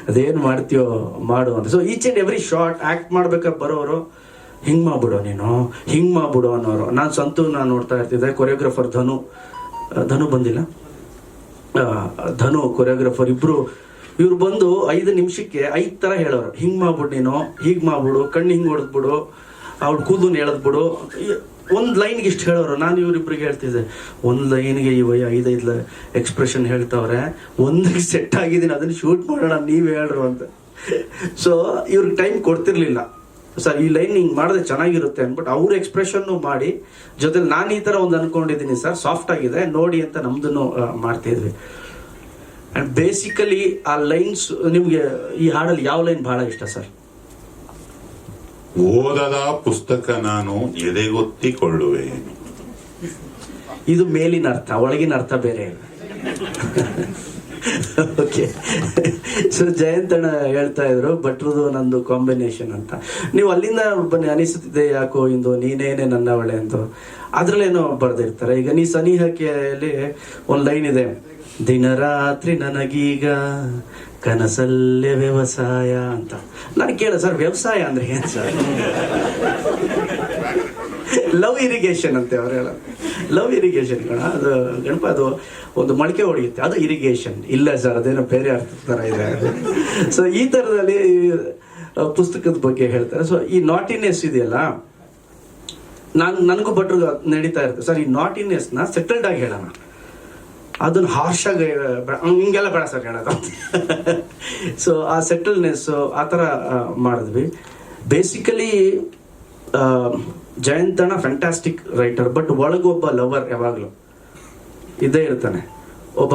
ಅದೇನು ಮಾಡ್ತೀಯೋ ಮಾಡು ಅಂತ. So each and every short act ಮಾಡ್ಬೇಕಾದ್ರೆ ಬರೋರು ಹಿಂಗೆ ಮಾಡ್ಬಿಡೋ ನೀನು, ಹಿಂಗೆ ಮಾಡ್ಬಿಡು ಅನ್ನೋರು. ನಾನು ಸಂತು ನಾನು ನೋಡ್ತಾ ಇರ್ತಿದ್ದೆ. ಕೊರಿಯೋಗ್ರಾಫರ್ ಧನು ಬಂದಿಲ್ಲ, ಧನು ಕೊರಿಯೋಗ್ರಾಫರ್ ಇಬ್ರು. ಇವ್ರು ಬಂದು 5 ನಿಮಿಷಕ್ಕೆ 5 ಥರ ಹೇಳೋರು. ಹಿಂಗೆ ಮಾಡ್ಬಿಡು ನೀನು, ಹೀಗೆ ಮಾಡ್ಬಿಡು, ಕಣ್ಣು ಹಿಂಗೆ ಹೊಡೆದ್ಬಿಡು, ಅವ್ಳು ಕೂದಲು ಎಳೆದ್ಬಿಡು. ಒಂದು ಲೈನ್ಗೆ ಇಷ್ಟು ಹೇಳೋರು. ನಾನು ಇವರಿಬ್ರಿಗೆ ಹೇಳ್ತಿದ್ದೆ, ಒಂದು ಲೈನ್ಗೆ ಈ 5 ಎಕ್ಸ್ಪ್ರೆಷನ್ ಹೇಳ್ತಾವ್ರೆ, ಒಂದಕ್ಕೆ ಸೆಟ್ ಆಗಿದ್ದೀನಿ, ಅದನ್ನು ಶೂಟ್ ಮಾಡೋಣ ನೀವು ಹೇಳ್ರು ಅಂತ. ಸೊ ಇವ್ರಿಗೆ ಟೈಮ್ ಕೊಡ್ತಿರ್ಲಿಲ್ಲ. ಸರ್ ಈ ಲೈನ್ ಹಿಂಗೆ ಮಾಡಿದ್ರೆ ಚೆನ್ನಾಗಿರುತ್ತೆ ಅಂದ್ಬಿಟ್ಟು ಅವ್ರ ಎಕ್ಸ್ಪ್ರೆಷನ್ನು ಮಾಡಿ, ಜೊತೆಲಿ ನಾನು ಈ ಥರ ಒಂದು ಅನ್ಕೊಂಡಿದ್ದೀನಿ ಸರ್, ಸಾಫ್ಟ್ ಆಗಿದೆ ನೋಡಿ ಅಂತ ನಮ್ದನ್ನು ಮಾಡ್ತಿದ್ವಿ. ಆ್ಯಂಡ್ ಬೇಸಿಕಲಿ ಆ ಲೈನ್ಸ್, ನಿಮಗೆ ಈ ಹಾಡಲ್ಲಿ ಯಾವ ಲೈನ್ ಬಹಳ ಇಷ್ಟ ಸರ್? ಓದದ ಪುಸ್ತಕ ನಾನು ಎದೆಗೊತ್ತಿಕೊಳ್ಳುವೆ. ಇದು ಮೇಲಿನ ಅರ್ಥ, ಒಳಗಿನ ಅರ್ಥ ಬೇರೆ. ಓಕೆ. ಸೊ ಜಯಂತಣ್ಣ ಹೇಳ್ತಾ ಇದ್ರು ಭಟ್ರದು ನಂದು ಕಾಂಬಿನೇಷನ್ ಅಂತ. ನೀವು ಅಲ್ಲಿಂದ ಬನ್ನಿ ಅನಿಸುತ್ತಿದೆ ಯಾಕೋ ಇಂದು ನೀನೇನೆ ನನ್ನ ಒಳ್ಳೆ ಅಂತ, ಅದ್ರಲ್ಲೇನೋ ಬರ್ದಿರ್ತಾರೆ. ಈಗ ನೀ ಸನಿಹಕೆಯಲ್ಲಿ ಒಂದು ಲೈನ್ ಇದೆ, ದಿನ ರಾತ್ರಿ ನನಗೀಗ ಕನಸಲ್ಲೇ ವ್ಯವಸಾಯ ಅಂತ. ನಾನು ಕೇಳ ಸರ್ ವ್ಯವಸಾಯ ಅಂದ್ರೆ ಏನ್ ಸರ್? ಲವ್ ಇರಿಗೇಷನ್ ಅಂತೆ ಅವ್ರು ಹೇಳೋದು. ಲವ್ ಇರಿಗೇಷನ್ ಕಣ ಅದು ಗಣಪ, ಅದು ಒಂದು ಮೊಳಕೆ ಹೊಡೆಯುತ್ತೆ, ಅದು ಇರಿಗೇಷನ್. ಇಲ್ಲ ಸರ್ ಅದೇನೋ ಬೇರೆ ಅರ್ಥ ಥರ ಇದೆ. ಸೊ ಈ ಥರದಲ್ಲಿ ಪುಸ್ತಕದ ಬಗ್ಗೆ ಹೇಳ್ತಾರೆ. ಸೊ ಈ ನಾಟಿನೆಸ್ ಇದೆಯಲ್ಲ, ನನಗೂ ಭಟ್ರು ನಡೀತಾ ಇರ್ತದೆ ಸರ್, ಈ ನಾಟಿನೆಸ್ನ ಸೆಟಲ್ಡ್ ಆಗಿ ಹೇಳೋಣ, ಅದನ್ನ ಹಾರ್ಷಾಗಿ ಹಿಂಗೆಲ್ಲ ಬೇಡ ಸರ್ ಹೇಳೋದು. ಸೊ ಆ ಸೆಟಲ್ನೆಸ್ಸು ಆ ಥರ ಮಾಡಿದ್ವಿ. ಬೇಸಿಕಲಿ ಜಯಂತಣ್ಣ ಫ್ಯಾಂಟಾಸ್ಟಿಕ್ ರೈಟರ್, ಬಟ್ ಒಳಗೊಬ್ಬ ಲವರ್ ಯಾವಾಗಲೂ ಇದ್ದೇ ಇರ್ತಾನೆ. ಒಬ್ಬ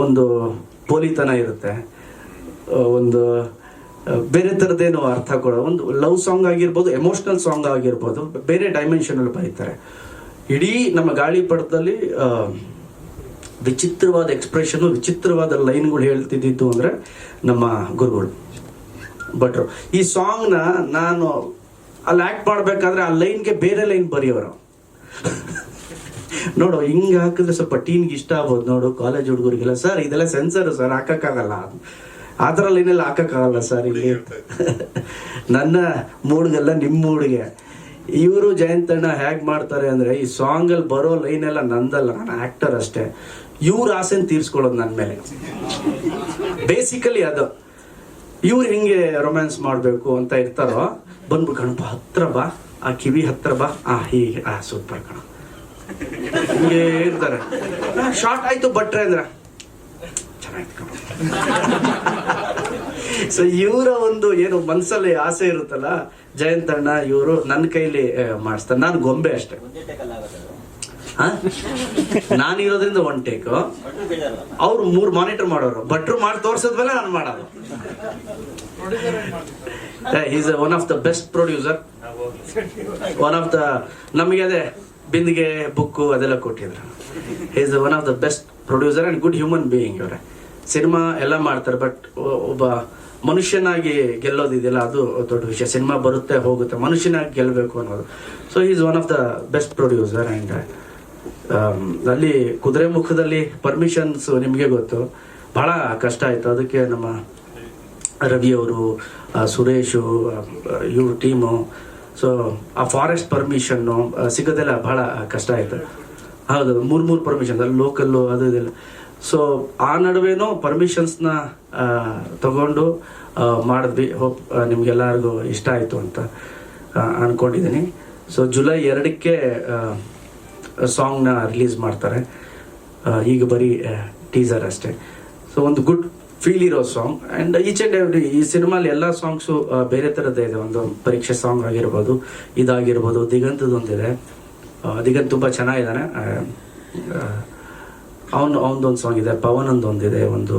ಒಂದು ಪೋಲಿತನ ಇರುತ್ತೆ, ಒಂದು ಬೇರೆ ಥರದ್ದೇನೋ ಅರ್ಥ ಕೊಡೋ ಒಂದು ಲವ್ ಸಾಂಗ್ ಆಗಿರ್ಬೋದು, ಎಮೋಷ್ನಲ್ ಸಾಂಗ್ ಆಗಿರ್ಬೋದು, ಬೇರೆ ಡೈಮೆನ್ಷನಲ್ಲಿ ಬರೀತಾರೆ. ಇಡೀ ನಮ್ಮ ಗಾಳಿಪಟದಲ್ಲಿ ವಿಚಿತ್ರವಾದ ಎಕ್ಸ್ಪ್ರೆಷನು, ವಿಚಿತ್ರವಾದ ಲೈನ್ಗಳು ಹೇಳ್ತಿದ್ದಿದ್ದು ಅಂದರೆ ನಮ್ಮ ಗುರುಗಳು ಭಟ್ರು. ಈ ಸಾಂಗ್ನ ನಾನು ಅಲ್ಲಿ ಆ್ಯಕ್ಟ್ ಮಾಡಬೇಕಾದ್ರೆ ಆ ಲೈನ್ಗೆ ಬೇರೆ ಲೈನ್ ಬರೆಯೋರು. ನೋಡು ಹಿಂಗೆ ಹಾಕಿದ್ರೆ ಸ್ವಲ್ಪ ಟೀನ್ಗೆ ಇಷ್ಟ ಆಗ್ಬೋದು ನೋಡು, ಕಾಲೇಜ್ ಹುಡುಗರಿಗೆಲ್ಲ ಸರ್ ಇದೆಲ್ಲ ಸೆನ್ಸರ್ ಸರ್ ಹಾಕೋಕ್ಕಾಗಲ್ಲ, ಆ ಥರ ಲೈನೆಲ್ಲ ಹಾಕೋಕ್ಕಾಗಲ್ಲ ಸರ್ ಇಲ್ಲಿ. ನನ್ನ ಮೂಡ್ಗೆಲ್ಲ ನಿಮ್ಮ ಮೂಡ್ಗೆ. ಇವರು ಜಯಂತಣ್ಣ ಹೇಗೆ ಮಾಡ್ತಾರೆ ಅಂದರೆ, ಈ ಸಾಂಗಲ್ಲಿ ಬರೋ ಲೈನೆಲ್ಲ ನಂದಲ್ಲ, ನಾನು ಆ್ಯಕ್ಟರ್ ಅಷ್ಟೇ, ಇವ್ರ ಆಸೆನ ತೀರ್ಸ್ಕೊಳ್ಳೋದು ನನ್ನ ಮೇಲೆ. ಬೇಸಿಕಲಿ ಅದು ಇವ್ರು ಹಿಂಗೆ ರೊಮ್ಯಾನ್ಸ್ ಮಾಡಬೇಕು ಅಂತ ಇರ್ತಾರೋ, ಬಂದ್ಬಿಟ್ಟು ಗಣಪ ಹತ್ರ ಬಾ ಆ ಕಿವಿ ಹತ್ರ ಬಾ, ಹೀಗೆ ಸೂಪರ್ ಕಣ, ಹಿಂಗೆ ಇರ್ತಾರೆ. ಶಾರ್ಟ್ ಆಯ್ತು ಭಟ್ರೆ ಅಂದ್ರ ಚೆನ್ನಾಯ್ತು ಕಣ. ಸೊ ಇವರ ಒಂದು ಏನು ಮನ್ಸಲ್ಲಿ ಆಸೆ ಇರುತ್ತಲ್ಲ, ಜಯಂತ್ ಅಣ್ಣ ಇವರು ನನ್ನ ಕೈಲಿ ಮಾಡಿಸ್ತಾರೆ. ನಾನು ಗೊಂಬೆ ಅಷ್ಟೇ. ನಾನು ಇರೋದ್ರಿಂದ ಒನ್ ಟೇಕು, ಅವ್ರು 3 ಮಾನಿಟರ್ ಮಾಡೋರು. ಭಟ್ರು ಮಾಡಿ ತೋರ್ಸದ್ಮೇಲೆ ನಾನು ಮಾಡೋದು. Is one of the best producer. One of the ನಮಗೆ ಅದೇ ಬಿಂದಿಗೆ ಬುಕ್ಕು ಅದೆಲ್ಲ ಕೊಟ್ಟಿದ್ರು. Is one of the best producer and good human being. ಇವರೇ ಸಿನಿಮಾ ಎಲ್ಲ ಮಾಡ್ತಾರೆ, ಬಟ್ ಒಬ್ಬ ಮನುಷ್ಯನಾಗಿ ಗೆಲ್ಲೋದಿದೆಯಲ್ಲ ಅದು ದೊಡ್ಡ ವಿಷಯ. ಸಿನಿಮಾ ಬರುತ್ತೆ ಹೋಗುತ್ತೆ, ಮನುಷ್ಯನಾಗಿ ಗೆಲ್ಲಬೇಕು ಅನ್ನೋದು. So is one of the best producer. And ಅಲ್ಲಿ ಕುದುರೆಮುಖದಲ್ಲಿ ಪರ್ಮಿಷನ್ಸ್ ನಿಮಗೆ ಗೊತ್ತು, ಬಹಳ ಕಷ್ಟ ಆಯ್ತು. ಅದಕ್ಕೆ ನಮ್ಮ ರವಿಯವರು, ಸುರೇಶು, ಇವ್ರ ಟೀಮು, ಸೊ ಆ ಫಾರೆಸ್ಟ್ ಪರ್ಮಿಷನ್ನು ಸಿಗೋದೆಲ್ಲ ಬಹಳ ಕಷ್ಟ ಆಯಿತು. ಹೌದು, 3 ಪರ್ಮಿಷನ್, ಅಲ್ಲಿ ಲೋಕಲ್ಲು ಅದು ಇದೆಲ್ಲ. ಸೊ ಆ ನಡುವೆನೂ ಪರ್ಮಿಷನ್ಸ್ನ ತಗೊಂಡು ಮಾಡಿದ್ವಿ. ಹೋಪ್ ನಿಮ್ಗೆಲ್ಲರಿಗೂ ಇಷ್ಟ ಆಯಿತು ಅಂತ ಅಂದ್ಕೊಂಡಿದ್ದೀನಿ. ಸೊ ಜುಲೈ 2ಕ್ಕೆ ಸಾಂಗ್ನ ರಿಲೀಸ್ ಮಾಡ್ತಾರೆ. ಈಗ ಬರೀ ಟೀಸರ್ ಅಷ್ಟೇ. ಸೊ ಒಂದು ಗುಡ್ ಫೀಲ್ ಇರೋ song. And each and every ಈ ಸಿನಿಮಾಲಿ ಎಲ್ಲ ಸಾಂಗ್ಸು ಬೇರೆ ಥರದ್ದೇ ಇದೆ. ಒಂದು ಪರೀಕ್ಷೆ ಸಾಂಗ್ ಆಗಿರ್ಬೋದು, ಇದಾಗಿರ್ಬೋದು. ದಿಗಂತದೊಂದಿದೆ, ದಿಗಂತ್ ತುಂಬ ಚೆನ್ನಾಗಿದ್ದಾನೆ. ಅವನದೊಂದು ಸಾಂಗ್ ಇದೆ, ಪವನಂದೊಂದಿದೆ, ಒಂದು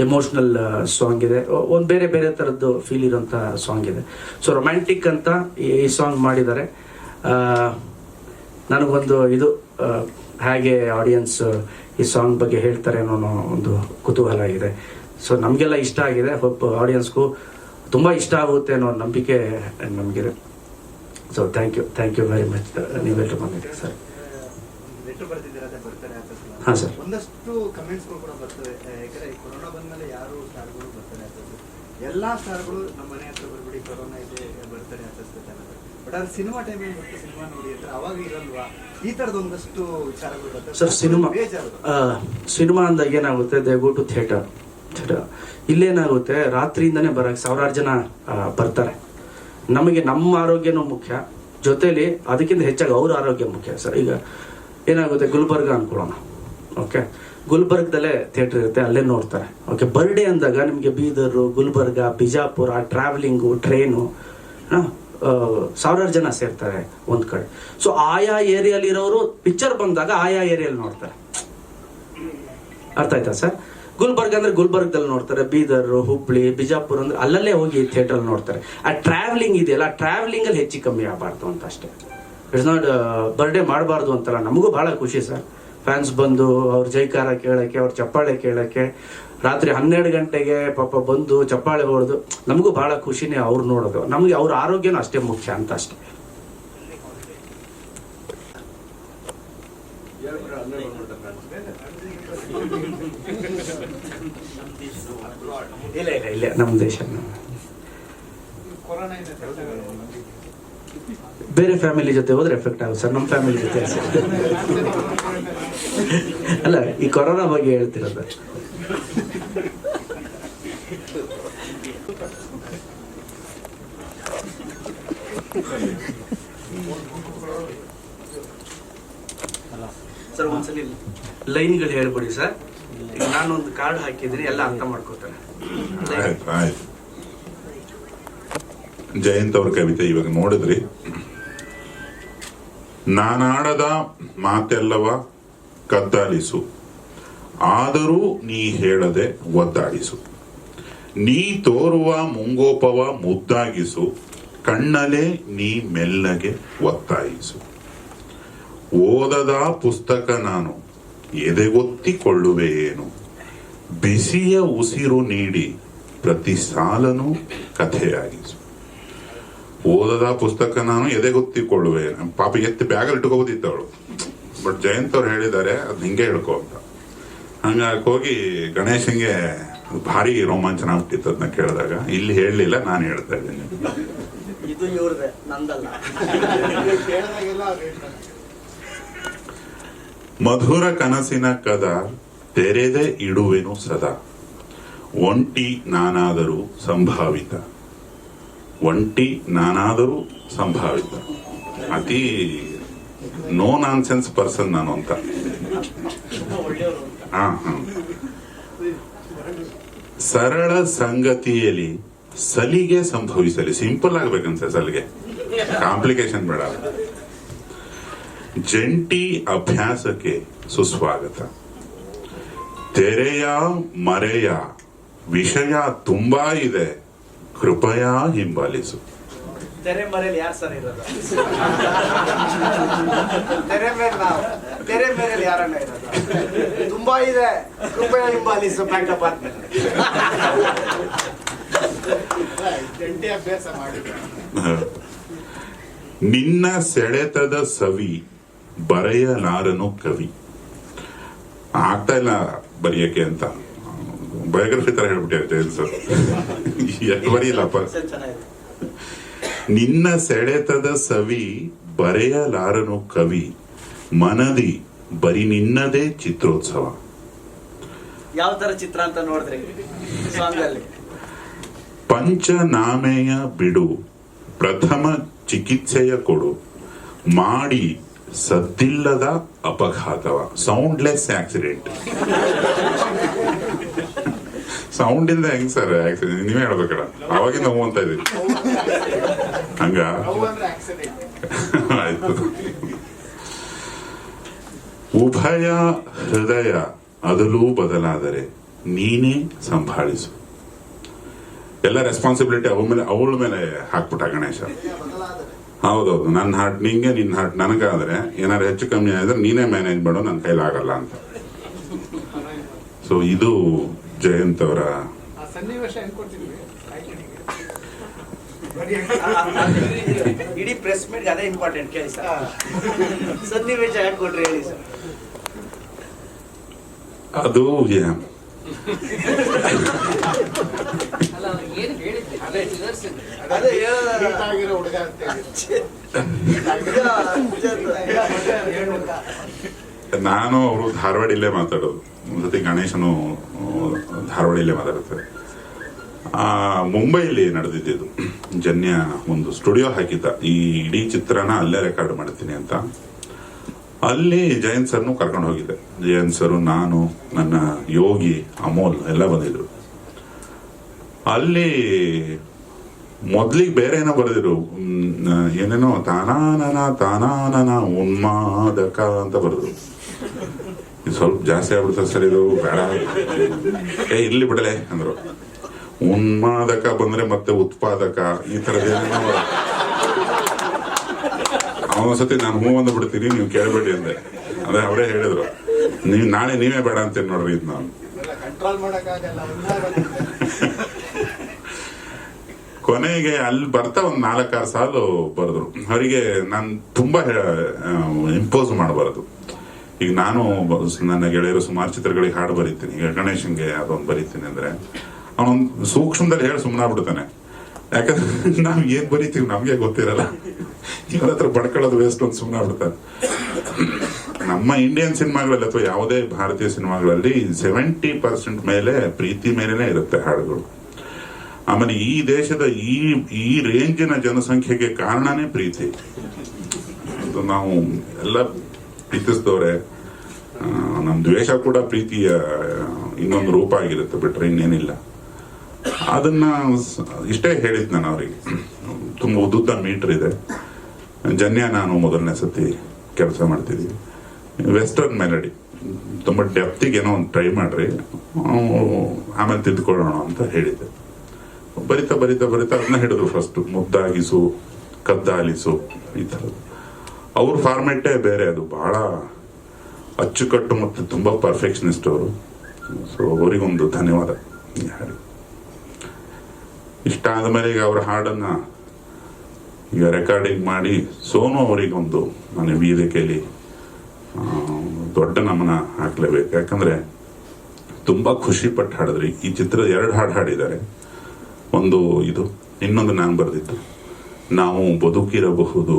ಎಮೋಷ್ನಲ್ ಸಾಂಗ್ ಇದೆ, ಒಂದು ಬೇರೆ ಬೇರೆ ಥರದ್ದು ಫೀಲ್ ಇರೋಂಥ ಸಾಂಗ್ ಇದೆ. ಸೊ ರೊಮ್ಯಾಂಟಿಕ್ ಅಂತ ಈ ಸಾಂಗ್ ಮಾಡಿದ್ದಾರೆ. ನನಗೊಂದು ಇದು ಹೇಗೆ ಆಡಿಯನ್ಸ್ ಈ ಸಾಂಗ್ ಬಗ್ಗೆ ಹೇಳ್ತಾರೆ ಅನ್ನೋ ಒಂದು ಕುತೂಹಲ ಇದೆ. ಸೊ ನಮಗೆಲ್ಲ ಇಷ್ಟ ಆಗಿದೆ. ಹೋಪ್ ಆಡಿಯನ್ಸ್ಗೂ ತುಂಬ ಇಷ್ಟ ಆಗುತ್ತೆ ಅನ್ನೋ ನಂಬಿಕೆ ನಮಗಿದೆ. So thank you very much. ನೀವೆಲ್ಲರೂ ಬಂದಿದ್ದೀರಿ ಸರ್. ಹಾಂ ಸರ್. ಒಂದಷ್ಟು ಕಮೆಂಟ್ಸ್ಗಳು ಕೂಡ ಬರ್ತವೆ. ಯಾಕಂದ್ರೆ ಕೊರೋನಾ ಬಂದ್ಮೇಲೆ ಯಾರು ಸ್ಟಾರ್ಗಳು ಬರ್ತಾರೆ ಆಗ್ತದೆ, ಎಲ್ಲಾ ಸ್ಟಾರ್ಗಳು ನಮ್ಮ ಮನೆ ಹತ್ರ ಬರ್ಬಿಡಿ, ಕೊರೋನಾ ಇದೆ ಬರ್ತಾರೆ ಆಗ್ತದೆ. ಬಟ್ ಅದು ಸಿನಿಮಾ ಟೈಮಲ್ಲಿ ಮತ್ತೆ ಸಿನಿಮಾ ನೋಡಿ ಅಂತ ಅವಾಗ ಇರಲ್ವಾ? ಈ ತರದ ಒಂದಷ್ಟು ವಿಚಾರಗಳು ಬರ್ತವೆ ಸರ್. ಸಿನಿಮಾ ಅಂದಾಗ ಏನಾಗುತ್ತೆ, ದೇ ಗೋ ಟು ಥಿಯೇಟರ್. ಇಲ್ಲೇನಾಗುತ್ತೆ, ರಾತ್ರಿಯಿಂದನೇ ಬರಕ್ಕೆ 1000 ಜನ ಬರ್ತಾರೆ. ನಮಗೆ ನಮ್ಮ ಆರೋಗ್ಯನೂ ಮುಖ್ಯ, ಜೊತೆಲಿ ಅದಕ್ಕಿಂತ ಹೆಚ್ಚಾಗಿ ಅವ್ರ ಆರೋಗ್ಯ ಮುಖ್ಯ ಸರ್. ಈಗ ಏನಾಗುತ್ತೆ, ಗುಲ್ಬರ್ಗ ಅನ್ಕೊಳ್ಳೋಣ, ಓಕೆ, ಗುಲ್ಬರ್ಗದಲ್ಲೇ ಥಿಯೇಟರ್ ಇರುತ್ತೆ, ಅಲ್ಲೇ ನೋಡ್ತಾರೆ. ಓಕೆ, ಬರ್ಡೇ ಅಂದಾಗ ನಿಮಗೆ ಬೀದರು, ಗುಲ್ಬರ್ಗ, ಬಿಜಾಪುರ, ಟ್ರಾವೆಲಿಂಗು, ಟ್ರೈನು, 1000 ಜನ ಸೇರ್ತಾರೆ ಒಂದು ಕಡೆ. ಸೊ ಆಯಾ ಏರಿಯಲ್ಲಿ ಇರೋರು ಪಿಕ್ಚರ್ ಬಂದಾಗ ಆಯಾ ಏರಿಯಲ್ಲಿ ನೋಡ್ತಾರೆ. ಅರ್ಥ ಆಯ್ತಾ ಸರ್? ಗುಲ್ಬರ್ಗ ಅಂದ್ರೆ ಗುಲ್ಬರ್ಗದಲ್ಲಿ ನೋಡ್ತಾರೆ, ಬೀದರ್, ಹುಬ್ಳಿ, ಬಿಜಾಪುರ ಅಂದ್ರೆ ಅಲ್ಲಲ್ಲೇ ಹೋಗಿ ಥಿಯೇಟರ್ ನೋಡ್ತಾರೆ. ಆ ಟ್ರಾವೆಲಿಂಗ್ ಇದೆಯಲ್ಲ, ಆ ಟ್ರಾವೆಲಿಂಗ್ ಅಲ್ಲಿ ಹೆಚ್ಚು ಕಮ್ಮಿ ಆಗಬಾರ್ದು ಅಂತ ಅಷ್ಟೇ. ಇಟ್ಸ್ ನಾಟ್ ಬರ್ಡೇ ಮಾಡಬಾರ್ದು ಅಂತಲ್ಲ. ನಮಗೂ ಬಹಳ ಖುಷಿ ಸರ್, ಫ್ಯಾನ್ಸ್ ಬಂದು ಅವ್ರ ಜೈಕಾರ ಕೇಳಕ್ಕೆ, ಅವ್ರ ಚಪ್ಪಾಳೆ ಕೇಳಕ್ಕೆ, ರಾತ್ರಿ 12 ಗಂಟೆಗೆ ಪಾಪ ಬಂದು ಚಪ್ಪಾಳೆ ಹೊಡೆದು, ನಮಗೂ ಬಹಳ ಖುಷಿನೇ ಅವ್ರು ನೋಡೋದು. ನಮಗೆ ಅವ್ರ ಆರೋಗ್ಯನೂ ಅಷ್ಟೇ ಮುಖ್ಯ ಅಂತ ಅಷ್ಟೇ. ಇಲ್ಲ ನಮ್ಮ ದೇಶ ಬೇರೆ ಫ್ಯಾಮಿಲಿ ಜೊತೆ ಹೋದ್ರೆ ಎಫೆಕ್ಟ್ ಆಗುತ್ತೆ ಸರ್. ನಮ್ಮ ಫ್ಯಾಮಿಲಿ ಜೊತೆ ಅಲ್ಲ, ಈ ಕೊರೋನಾ ಬಗ್ಗೆ ಹೇಳ್ತಿರೋದು. ಸರ್ ಒಂದ್ಸಲಿ ಲೈನ್ಗಳು ಹೇಳ್ಬಿಡಿ ಸರ್. ನಾನೊಂದು ಕಾರ್ಡ್ ಹಾಕಿದ್ದೀನಿ, ಎಲ್ಲ ಅರ್ಥ ಮಾಡ್ಕೋತಾರೆ. ಆಯ್ತು. ಜಯಂತ್ ಅವ್ರ ಕವಿತೆ ಇವಾಗ ನೋಡಿದ್ರಿ. ನಾನಾಡದ ಮಾತೆಲ್ಲವ ಕದ್ದಾಲಿಸು, ಆದರೂ ನೀ ಹೇಳದೆ ಒದ್ದಾಡಿಸು. ನೀ ತೋರುವ ಮುಂಗೋಪವ ಮುದ್ದಾಗಿಸು, ಕಣ್ಣಲೆ ನೀ ಮೆಲ್ಲಗೆ ಒತ್ತಾಯಿಸು. ಓದದ ಪುಸ್ತಕ ನಾನು ಎದೆಗೊತ್ತಿಕೊಳ್ಳುವೆ ಏನು, ಬಿಸಿಯ ಉಸಿರು ನೀಡಿ ಪ್ರತಿ ಸಾಲನು ಕಥೆಯಾಗಿಸು. ಓದದ ಪುಸ್ತಕ ನಾನು ಎದೆಗೊತ್ತಿಕೊಳ್ಳುವೆ, ಪಾಪ ಎತ್ತಿ ಬ್ಯಾಗಲ್ಲಿ ಇಟ್ಕೋಬೋದಿತ್ತು ಅವಳು. ಬಟ್ ಜಯಂತ್ ಅವ್ರು ಹೇಳಿದ್ದಾರೆ ಅದ್ ಹಿಂಗೆ ಹೇಳ್ಕೊ ಅಂತ. ಹಂಗಾಗಿ ಹೋಗಿ ಗಣೇಶನ್ಗೆ ಭಾರಿ ರೋಮಾಂಚನ ಆಗ್ಬಿಟ್ಟಿತ್ತು ಅದನ್ನ ಕೇಳಿದಾಗ. ಇಲ್ಲಿ ಹೇಳಲಿಲ್ಲ, ನಾನು ಹೇಳ್ತಾ ಇದ್ದೀನಿ. ಇದು ಇವ್ರದೇ, ನಂದಲ್ಲ. ಮಧುರ ಕನಸಿನ ಕದ ತೆರೆದೇ ಇಡುವೆನು ಸದಾ, ಒಂಟಿ ನಾನಾದರೂ ಸಂಭಾವಿತ. ಒಂಟಿ ನಾನಾದರೂ ಸಂಭಾವಿತ, ಅತಿ ನೋ ನಾನ್ ಸೆನ್ಸ್ ಪರ್ಸನ್ ನಾನು ಅಂತ. ಹಾ ಹಾ. ಸರಳ ಸಂಗತಿಯಲ್ಲಿ ಸಲಿಗೆ ಸಂಭವಿಸಲಿ. ಸಿಂಪಲ್ ಆಗ್ಬೇಕಂತ ಸಲಿಗೆ, ಕಾಂಪ್ಲಿಕೇಶನ್ ಬೇಡ. ಜಂಟಿ ಅಭ್ಯಾಸಕ್ಕೆ ಸುಸ್ವಾಗತ. ತೆರೆಯ ಮರೆಯ ವಿಷಯ ತುಂಬಾ ಇದೆ, ಕೃಪಯ ಹಿಂಬಾಲಿಸು. ತೆರೆ ಮರೆಯಲ್ಲಿ ಯಾರು ಸರ್ ಇರೋದು? ತೆರೆ ಮೇಲೆ ಯಾರನ್ನ ಇರೋದು? ತುಂಬಾ ಇದೆ, ಕೃಪಯ ಹಿಂಬಾಲಿಸು. ಪ್ಯಾಕಪ್ ಆದ್ಮೇಲೆ ಜಂಟಿ ಅಭ್ಯಾಸ ಮಾಡಿ. ನಿನ್ನ ಸೆಳೆತದ ಸವಿ ಬರೆಯಲಾರನು ಕವಿ. ಆಗ್ತಾ ಇಲ್ಲ ಬರೆಯಕ್ಕೆ ಅಂತ ಬಯೋಗ್ರಫಿ ತರ ಹೇಳ್ಬಿಟ್ಟೆ ಜಯಂತ್ ಸರ್. ಬರೆಯಿಲ್ಲಪ್ಪ. ನಿನ್ನ ಸೆಳೆತದ ಸವಿ ಬರೆಯಲಾರನು ಕವಿ, ಮನದಿ ಬರಿ ನಿನ್ನದೇ ಚಿತ್ರೋತ್ಸವ. ಯಾವ ತರ ಚಿತ್ರ ಅಂತ ನೋಡಿದ್ರಿ ಸಾಂಗ್ ಅಲ್ಲಿ? ಪಂಚನಾಮೆಯ ಬಿಡು, ಪ್ರಥಮ ಚಿಕಿತ್ಸೆಯ ಕೊಡು, ಮಾಡಿ ಸದ್ದಿಲ್ಲದ ಅಪಘಾತವ. Soundless accident. ಸೌಂಡ್ ಇಲ್ಲದೆ ಹೆಂಗ್ ಸರ್ ಆಕ್ಸಿಡೆಂಟ್? ನೀವೇ ಹೇಳ್ಬೇಕಲ್ಲ, ಅವಾಗಿಂದ ಹೂ ಅಂತ ಇದೀವಿ. ಹಂಗ ಆಯ್ತು. ಉಭಯ ಹೃದಯ ಅದಲೂ ಬದಲಾದರೆ ನೀನೇ ಸಂಭಾಳಿಸು. ಎಲ್ಲ ರೆಸ್ಪಾನ್ಸಿಬಿಲಿಟಿ ಅವಳ ಮೇಲೆ ಹಾಕ್ಬಿಟ್ಟ ಗಣೇಶ. ಹೌದೌದು, ನನ್ನ ಹಾರ್ಟ್ ನಿಂಗೆ, ನಿನ್ನ ಹಾರ್ಟ್ ನನಗಾದ್ರೆ ಏನಾದ್ರು ಹೆಚ್ಚು ಕಮ್ಮಿ ಆದ್ರೆ ನೀನೇ ಮ್ಯಾನೇಜ್ ಮಾಡೋ, ನನ್ನ ಕೈಲಾಗಲ್ಲ ಅಂತ. ಸೊ ಇದು ಜಯಂತ್ ಅವರ ಸನ್ನಿವೇಶ. ಇಡೀ ಪ್ರೆಸ್ ಮೀಟ್ ಅದೇ ಇಂಪಾರ್ಟೆಂಟ್. ಕೇಳಿ ಸರ್, ಸನ್ನಿವೇಶ ಹೆಂಗ್ ಕೊಟ್ರಿ ಹೇಳಿ ಸರ್. ಅದು ನಾನು ಅವರು ಧಾರವಾಡ ಇಲ್ಲೇ ಮಾತಾಡೋದು. ಒಂದ್ಸತಿ ಗಣೇಶನು ಧಾರವಾಡ ಇಲ್ಲೇ ಮಾತಾಡುತ್ತೆ. ಮುಂಬೈಲಿ ನಡೆದಿದ್ದು ಜನ್ಯ ಒಂದು ಸ್ಟುಡಿಯೋ ಹಾಕಿದ್ದ, ಈ ಇಡೀ ಚಿತ್ರನ ಅಲ್ಲೇ ರೆಕಾರ್ಡ್ ಮಾಡ್ತೀನಿ ಅಂತ. ಅಲ್ಲಿ ಜಯಂತ್ ಸರ್ನು ಕರ್ಕೊಂಡು ಹೋಗಿದ್ದೆ. ಜಯಂತ್ ಸರ್, ನಾನು, ನನ್ನ ಯೋಗಿ, ಅಮೋಲ್ ಎಲ್ಲ ಬಂದಿದ್ರು. ಅಲ್ಲಿ ಮೊದ್ಲಿಗೆ ಬೇರೆ ಏನೋ ಬರೆದಿರು, ಏನೇನೋ ತಾನಾನನ ಉನ್ಮಾದಕ ಅಂತ ಬರೆದ್ರು. ಸ್ವಲ್ಪ ಜಾಸ್ತಿ ಆಗ್ಬಿಡ್ತಾರೆ ಸರ್, ಇದು ಬೇಡ, ಇರ್ಲಿ ಬಿಡಲೆ ಅಂದ್ರು. ಉನ್ಮಾದಕ ಬಂದ್ರೆ ಮತ್ತೆ ಉತ್ಪಾದಕ, ಈ ತರದೇನೇನೋ. ಅವನೊಂದ್ಸತಿ ನಾನು ಹೂ ಒಂದು ಬಿಡ್ತೀನಿ, ನೀವು ಕೇಳಬೇಡಿ ಅಂದೆ. ಅದೇ ಅವರೇ ಹೇಳಿದ್ರು, ನೀವು ನಾಳೆ ನೀವೇ ಬೇಡ ಅಂತೇಳಿ ನೋಡ್ರಿ ಇದು. ನಾನು ಕೊನೆಗೆ ಅಲ್ಲಿ ಬರ್ತಾ ಒಂದ್ 4-6 ಸಾಲು ಬರೆದ್ರು. ಅವರಿಗೆ ನಾನು ತುಂಬಾ ಇಂಪೋಸ್ ಮಾಡಬಾರದು. ಈಗ ನಾನು ನನ್ನ ಗೆಳೆಯರು ಸುಮಾರು ಚಿತ್ರಗಳಿಗೆ ಹಾಡು ಬರೀತೀನಿ. ಈಗ ಗಣೇಶನ್ಗೆ ಅದೊಂದು ಬರೀತೀನಿ ಅಂದ್ರೆ ಅವನೊಂದು ಸೂಕ್ಷ್ಮದಲ್ಲಿ ಹೇಳಿ ಸುಮ್ಮನಾಗ್ಬಿಡ್ತಾನೆ. ಯಾಕಂದ್ರೆ ನಾವ್ ಏನ್ ಬರೀತೀವಿ ನಮ್ಗೆ ಗೊತ್ತಿರಲ್ಲ. ಇವ್ರ ಹತ್ರ ಬಡ್ಕೊಳ್ಳೋದು ವೇಸ್ಟ್ ಅಂತ ಸುಮ್ಮನಾಗ್ಬಿಡ್ತಾನೆ. ನಮ್ಮ ಇಂಡಿಯನ್ ಸಿನಿಮಾಗಳಲ್ಲಿ ಅಥವಾ ಯಾವುದೇ ಭಾರತೀಯ ಸಿನಿಮಾಗಳಲ್ಲಿ 70% ಮೇಲೆ ಪ್ರೀತಿ ಮೇಲೆನೆ ಇರುತ್ತೆ ಹಾಡುಗಳು. ಆಮೇಲೆ ಈ ದೇಶದ ಈ ರೇಂಜಿನ ಜನಸಂಖ್ಯೆಗೆ ಕಾರಣನೇ ಪ್ರೀತಿ. ನಾವು ಎಲ್ಲ ಪ್ರೀತಿಸಿದವ್ರೆ. ನಮ್ ದ್ವೇಷ ಕೂಡ ಪ್ರೀತಿಯ ಇನ್ನೊಂದು ರೂಪ ಆಗಿರುತ್ತೆ, ಬಿಟ್ರೆ ಇನ್ನೇನಿಲ್ಲ. ಅದನ್ನ ಇಷ್ಟೇ ಹೇಳಿದ್ ನಾನು ಅವರಿಗೆ. ತುಂಬಾ ಉದ್ದುದ್ದ ಮೀಟರ್ ಇದೆ. ಜನ್ಯ ನಾನು ಮೊದಲನೇ ಸತಿ ಕೆಲಸ ಮಾಡ್ತಿದ್ವಿ. ವೆಸ್ಟರ್ನ್ ಮೆಲಡಿ ತುಂಬಾ ಡೆಪ್ತಿಗೆ ಏನೋ ಒಂದು ಟ್ರೈ ಮಾಡ್ರಿ, ಆಮೇಲೆ ತಿದ್ಕೊಳ್ಳೋಣ ಅಂತ ಹೇಳಿದ್ದೆ. ಬರಿತಾ ಬರಿತಾ ಬರಿತಾ ಅದನ್ನ ಹಿಡಿದ್ರು. ಫಸ್ಟ್ ಮುದ್ದಾಗಿಸು, ಕದ್ದಾಲಿಸು, ಈ ಥರದ್ದು. ಅವ್ರ ಫಾರ್ಮೆಟೇ ಬೇರೆ, ಅದು ಬಹಳ ಅಚ್ಚುಕಟ್ಟು ಮತ್ತು ತುಂಬಾ ಪರ್ಫೆಕ್ಷನಿಸ್ಟ್ ಅವರು. ಸೊ ಅವರಿಗೊಂದು ಧನ್ಯವಾದ ಈ ಹಾಡು. ಇಷ್ಟ ಆದ್ಮೇಲೆ ಈಗ ಅವ್ರ ಹಾಡನ್ನ ಈಗ ರೆಕಾರ್ಡಿಂಗ್ ಮಾಡಿ ಸೋನು ಅವರಿಗೊಂದು ನಾನು ವೇದಿಕೆಯಲ್ಲಿ ದೊಡ್ಡ ನಮನ ಹಾಕ್ಲೇಬೇಕು. ಯಾಕಂದ್ರೆ ತುಂಬಾ ಖುಷಿ ಪಟ್ಟು ಹಾಡಿದ್ರಿ. ಈ ಚಿತ್ರದ 2 ಹಾಡು ಹಾಡಿದ್ದಾರೆ. ಒಂದು ಇದು, ಇನ್ನೊಂದು ನಾನು ಬರೆದಿದ್ದು, ನಾವು ಬದುಕಿರಬಹುದು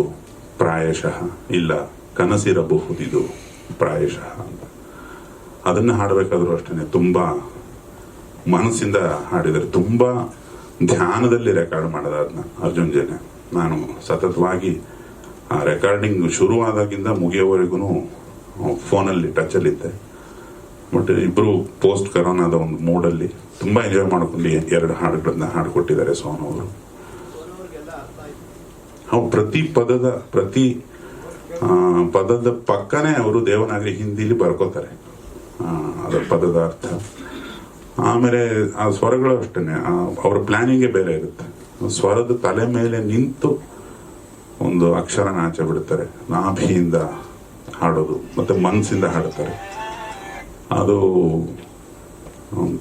ಪ್ರಾಯಶಃ, ಇಲ್ಲ ಕನಸಿರಬಹುದಿದು ಪ್ರಾಯಶಃ ಅಂತ. ಅದನ್ನ ಹಾಡಬೇಕಾದ್ರೂ ಅಷ್ಟೇ ತುಂಬಾ ಮನಸ್ಸಿಂದ ಹಾಡಿದರೆ. ತುಂಬಾ ಧ್ಯಾನದಲ್ಲಿ ರೆಕಾರ್ಡ್ ಮಾಡೋದು ಅದನ್ನ ಅರ್ಜುನ್ ಜನ್ಯ. ನಾನು ಸತತವಾಗಿ ಆ ರೆಕಾರ್ಡಿಂಗ್ ಶುರುವಾದಾಗಿಂದ ಮುಗಿಯೋವರೆಗೂ ಫೋನಲ್ಲಿ ಟಚಲ್ಲಿದ್ದೆ. ಬಟ್ ಇಬ್ಬರು ಪೋಸ್ಟ್ ಕರೋನಾದ ಒಂದು ಮೂಡಲ್ಲಿ ತುಂಬ ಎಂಜಾಯ್ ಮಾಡ್ಕೊಂಡು 2 ಹಾಡುಗಳನ್ನ ಹಾಡ್ಕೊಟ್ಟಿದ್ದಾರೆ ಸೋನು ಅವರು. ಪ್ರತಿ ಪದದ ಪಕ್ಕನೇ ಅವರು ದೇವನಾಗರಿ ಹಿಂದಿಲಿ ಬರ್ಕೋತಾರೆ ಅದರ ಪದದ ಅರ್ಥ. ಆಮೇಲೆ ಆ ಸ್ವರಗಳು ಅಷ್ಟೇ, ಅವರ ಪ್ಲಾನಿಂಗೇ ಬೇರೆ ಇರುತ್ತೆ. ಸ್ವರದ ತಲೆ ಮೇಲೆ ನಿಂತು ಒಂದು ಅಕ್ಷರನ ಆಚೆ ಬಿಡ್ತಾರೆ, ನಾಭಿಯಿಂದ ಹಾಡೋದು ಮತ್ತೆ ಮನಸ್ಸಿಂದ ಹಾಡ್ತಾರೆ. ಅದು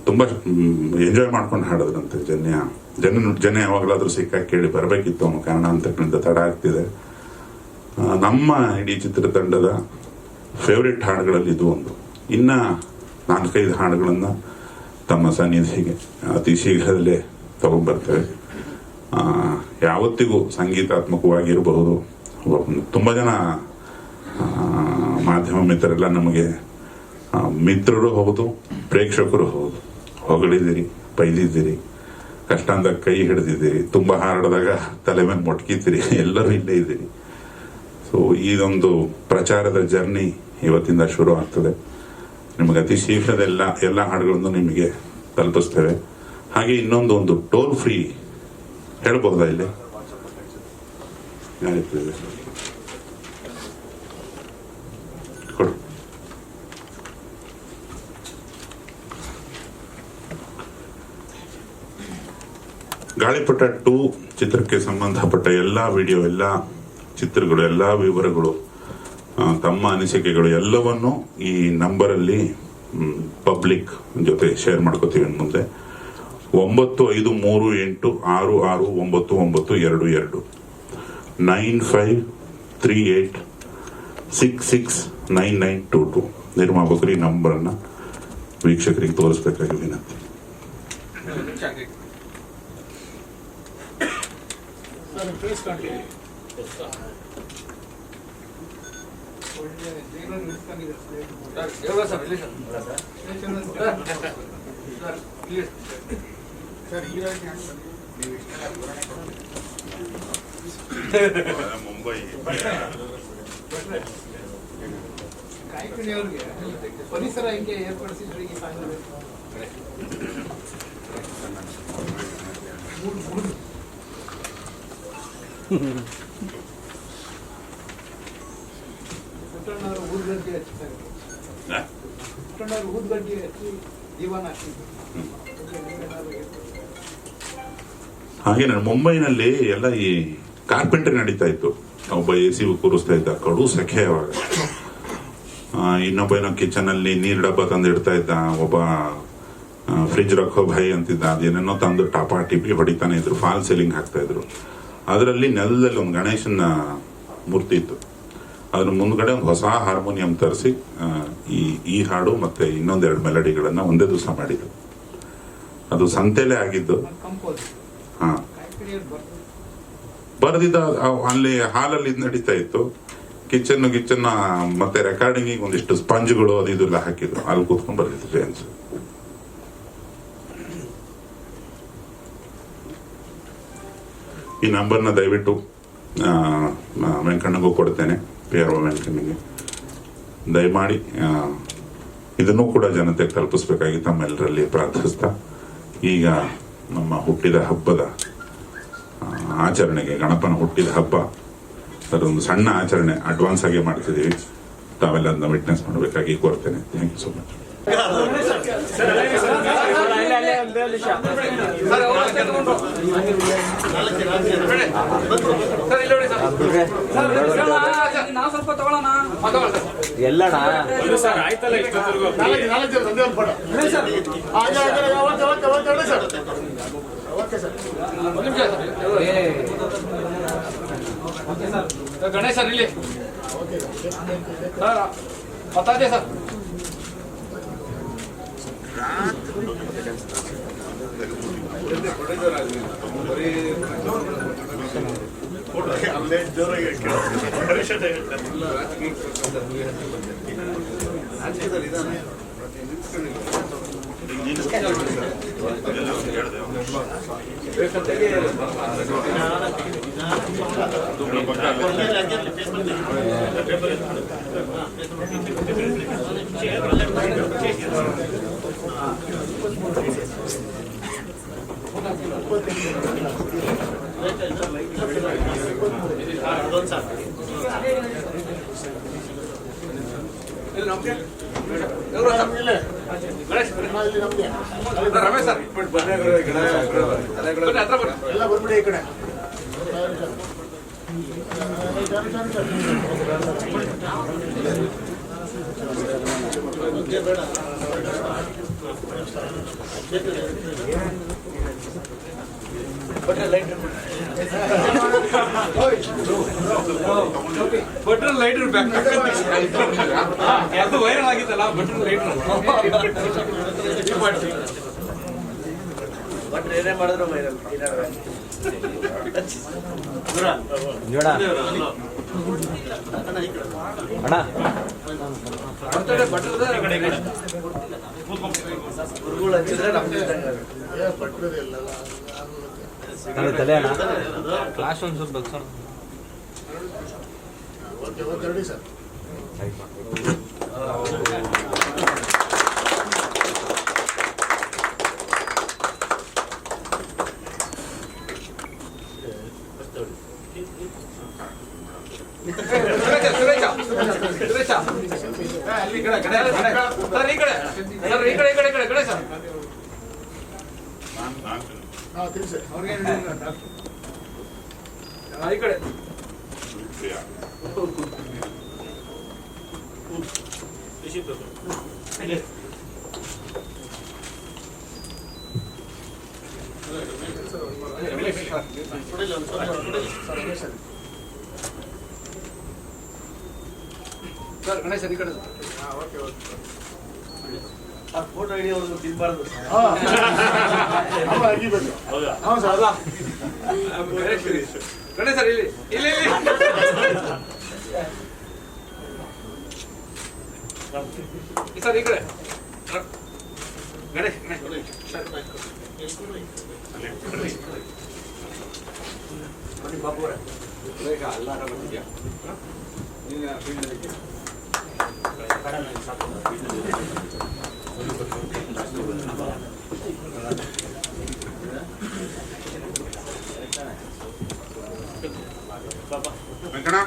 ತುಂಬ ಎಂಜಾಯ್ ಮಾಡ್ಕೊಂಡು ಹಾಡೋದ್ರಂತೆ ಜನ ಯಾವಾಗಲಾದ್ರೂ ಸಿಕ್ಕಾಗಿ ಕೇಳಿ ಬರಬೇಕಿತ್ತು, ಅವನು ಕಾರಣಾಂತರಗಳಿಂದ ತಡ ಆಗ್ತಿದೆ. ನಮ್ಮ ಇಡೀ ಚಿತ್ರತಂಡದ ಫೇವ್ರೆಟ್ ಹಾಡುಗಳಲ್ಲಿ ಇದು ಒಂದು. ಇನ್ನ 4-5 ಹಾಡುಗಳನ್ನು ತಮ್ಮ ಸನ್ನಿಧಿಗೆ ಅತಿ ಶೀಘ್ರದಲ್ಲೇ ತಗೊಂಡ್ಬರ್ತೇವೆ. ಯಾವತ್ತಿಗೂ ಸಂಗೀತಾತ್ಮಕವಾಗಿರಬಹುದು. ತುಂಬ ಜನ ಮಾಧ್ಯಮ ಮಿತ್ರರೆಲ್ಲ ನಮಗೆ ಮಿತ್ರರು ಹೌದು, ಪ್ರೇಕ್ಷಕರು ಹೌದು. ಹೊಗಳಿದ್ದೀರಿ, ಬೈದಿದ್ದೀರಿ, ಕಷ್ಟ ಅಂದಾಗ ಕೈ ಹಿಡಿದಿದ್ದೀರಿ, ತುಂಬ ಹಾರಾಡಿದಾಗ ತಲೆ ಮೇಲೆ ಮೊಟ್ಕಿದ್ದೀರಿ, ಎಲ್ಲರೂ ಇಲ್ಲೇ ಇದ್ದೀರಿ. ಸೊ ಇದೊಂದು ಪ್ರಚಾರದ ಜರ್ನಿ ಇವತ್ತಿಂದ ಶುರು ಆಗ್ತದೆ. ನಿಮಗೆ ಅತಿ ಶೀಘ್ರದ ಎಲ್ಲ ಹಾಡುಗಳನ್ನು ನಿಮಗೆ ತಲುಪಿಸ್ತೇವೆ. ಹಾಗೆ ಇನ್ನೊಂದು ಟೋಲ್ ಫ್ರೀ ಹೇಳ್ಬಹುದಾ ಇಲ್ಲಿ? ಕೊಡು. ಗಾಳಿಪಟ 2 ಚಿತ್ರಕ್ಕೆ ಸಂಬಂಧಪಟ್ಟ ಎಲ್ಲ ವಿಡಿಯೋ, ಎಲ್ಲ ಚಿತ್ರಗಳು, ಎಲ್ಲ ವಿವರಗಳು, ತಮ್ಮ ಅನಿಸಿಕೆಗಳು ಎಲ್ಲವನ್ನು ಈ ನಂಬರಲ್ಲಿ ಪಬ್ಲಿಕ್ ಜೊತೆ ಶೇರ್ ಮಾಡ್ಕೋತೀವಿ ಮುಂದೆ. 9538669922 9538669922 ನಿರ್ಮಾಪಕರು ಈ ನಂಬರನ್ನ ವೀಕ್ಷಕರಿಗೆ ತೋರಿಸಬೇಕಾಗಿ ವಿನಂತಿ. ಮುಂಬೈ ಪರಿಸರ ಹೆಂಗೆ ಏರ್ಪಡಿಸಿದ್ರೆ ಈ ಪುಟ್ಟಣ್ಣವರು ಊದ್ಗಡ್ಡಿ ಹಚ್ಚಿದ್ದಾರೆ, ಪುಟ್ಟಣ್ಣವರು ಊದ್ಗಡ್ಡಿ ಹಚ್ಚಿ ಜೀವನ ಹಾಕಿದ್ರು. ಹಾಗೆ ಮುಂಬೈನಲ್ಲಿ ಎಲ್ಲ ಈ ಕಾರ್ಪೆಂಟ್ರಿ ನಡೀತಾ ಇತ್ತು. ಒಬ್ಬ AC ಕೂರಿಸ್ತಾ ಇದ್ದ, ಕಡು ಸೆಖೆ ಅವಾಗ. ಇನ್ನೊಬ್ಬ ಏನೋ ಕಿಚನ್ ಅಲ್ಲಿ ನೀರ್ ಡಬ್ಬ ತಂದು ಇಡ್ತಾ ಇದ್ದ, ಒಬ್ಬ ಫ್ರಿಜ್ ರಖೋ ಭೈ ಅಂತಿದ್ದ, ಅದೇನೇನೋ ತಂದು ಟಾಪಾ ಟಿಪಿ ಹೊಡಿತಾನೆ ಇದ್ರು, ಫಾಲ್ ಸೀಲಿಂಗ್ ಹಾಕ್ತಾ ಇದ್ರು. ಅದರಲ್ಲಿ ನೆಲದಲ್ಲಿ ಒಂದು ಗಣೇಶನ ಮೂರ್ತಿ ಇತ್ತು. ಅದ್ರ ಮುಂದ್ಗಡೆ ಒಂದು ಹೊಸ ಹಾರ್ಮೋನಿಯಂ ತರಿಸಿ ಈ ಹಾಡು ಮತ್ತೆ 2 ಮೆಲಡಿಗಳನ್ನ ಒಂದೇ ದಿವಸ ಮಾಡಿದ್ದು. ಅದು ಸಂತೆಲೆ ಆಗಿದ್ದು. ಹಾ, ಬರ್ದಿದ್ದ ಅಲ್ಲಿ ಹಾಲಲ್ಲಿ ಇದು ನಡೀತಾ ಇತ್ತು. ಕಿಚನ್ ಮತ್ತೆ ರೆಕಾರ್ಡಿಂಗ್ ಒಂದಿಷ್ಟು ಸ್ಪಂಜ್ಗಳು ಅದು ಇದೆಲ್ಲ ಹಾಕಿದ್ರು, ಅಲ್ಲಿ ಕೂತ್ಕೊಂಡು ಬರ್ದಿತ್ತು ಜೇಮ್ಸ್. ಈ ನಂಬರ್ನ ದಯವಿಟ್ಟು ವೆಂಕಣ್ಣಗೂ ಕೊಡ್ತೇನೆ, PRO ವೆಂಕಣ್ಣಗೆ. ದಯಮಾಡಿ ಇದನ್ನು ಕೂಡ ಜನತೆಗೆ ತಲುಪಿಸ್ಬೇಕಾಗಿ ತಮ್ಮೆಲ್ಲರಲ್ಲಿ ಪ್ರಾರ್ಥಿಸ್ತಾ, ಈಗ ನಮ್ಮ ಹುಟ್ಟಿದ ಹಬ್ಬದ ಆಚರಣೆಗೆ, ಗಣಪನ ಹುಟ್ಟಿದ ಹಬ್ಬ ಅದೊಂದು ಸಣ್ಣ ಆಚರಣೆ ಅಡ್ವಾನ್ಸ್ ಆಗಿ ಮಾಡ್ತಿದ್ದೀವಿ. ತಾವೆಲ್ಲ ಅದನ್ನ ವಿಟ್ನೆಸ್ ಮಾಡಬೇಕಾಗಿ ಕೋರ್ತೇನೆ. Thank you so much. Ganesh sir ಇಲ್ಲಿ ಸರ್ ಬತ್ತಾದೆ ಸರ್. ರಮೇಶ್ ಸರ್ ಎಲ್ಲ ಬಂದ್ಬಿಡಿ ಈ ಕಡೆ. ಬಟರ್ ಲೈಟರ್ ಬ್ಯಾಕ್ ಅದು ವೈರಲ್ ಆಗಿತ್ತಲ್ಲ ಬಟರ್ ಲೈಟರ್ ಏನೇ ಮಾಡಿದ್ರು ವೈರಲ್. ಗುರುಗಳು ಹಚ್ಚಿದ್ರೆ ನಮ್ದು ತಲೆ ಅಣ್ಣ ಕ್ಲಾಸ್ ಒಂದು ಸ್ವಲ್ಪ ಸರ್ ಸುರೇಶ ಅಲ್ಲಿ ಕಡೆ ಸರ್ ಈ ಕಡೆ ಸರ್ ಈ ಕಡೆ ಗಣೇಶ ಅವ್ರಿಗೆ ಈ ಕಡೆ ಸರ್ ಗಣೇಶ ಈ ಕಡೆ ಫೋಟೋ ಹಿಡಿಯೋರು ತಿನ್ಬಾರ್ದು. ಗಣೇಶ ಸರ್ ಇಲ್ಲಿ ಇಲ್ಲಿ ಸರ್ ಈ ಕಡೆ ಗಣೇಶ್ ಬಾಬು ಅಲ್ಲಾರ ಬಂದಿದ್ಯಾ ವೆಂಕಣ್ಣ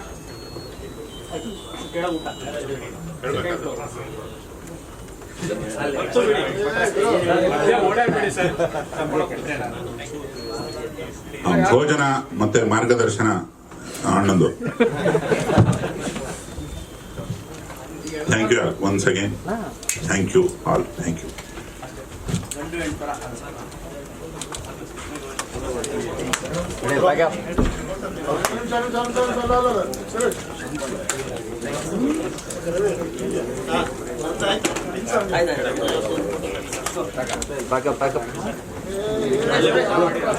ಭೋಜನ ಮತ್ತೆ ಮಾರ್ಗದರ್ಶನ ಅಣ್ಣಂದು. Thank you once again. Thank you all. Thank you. Pack up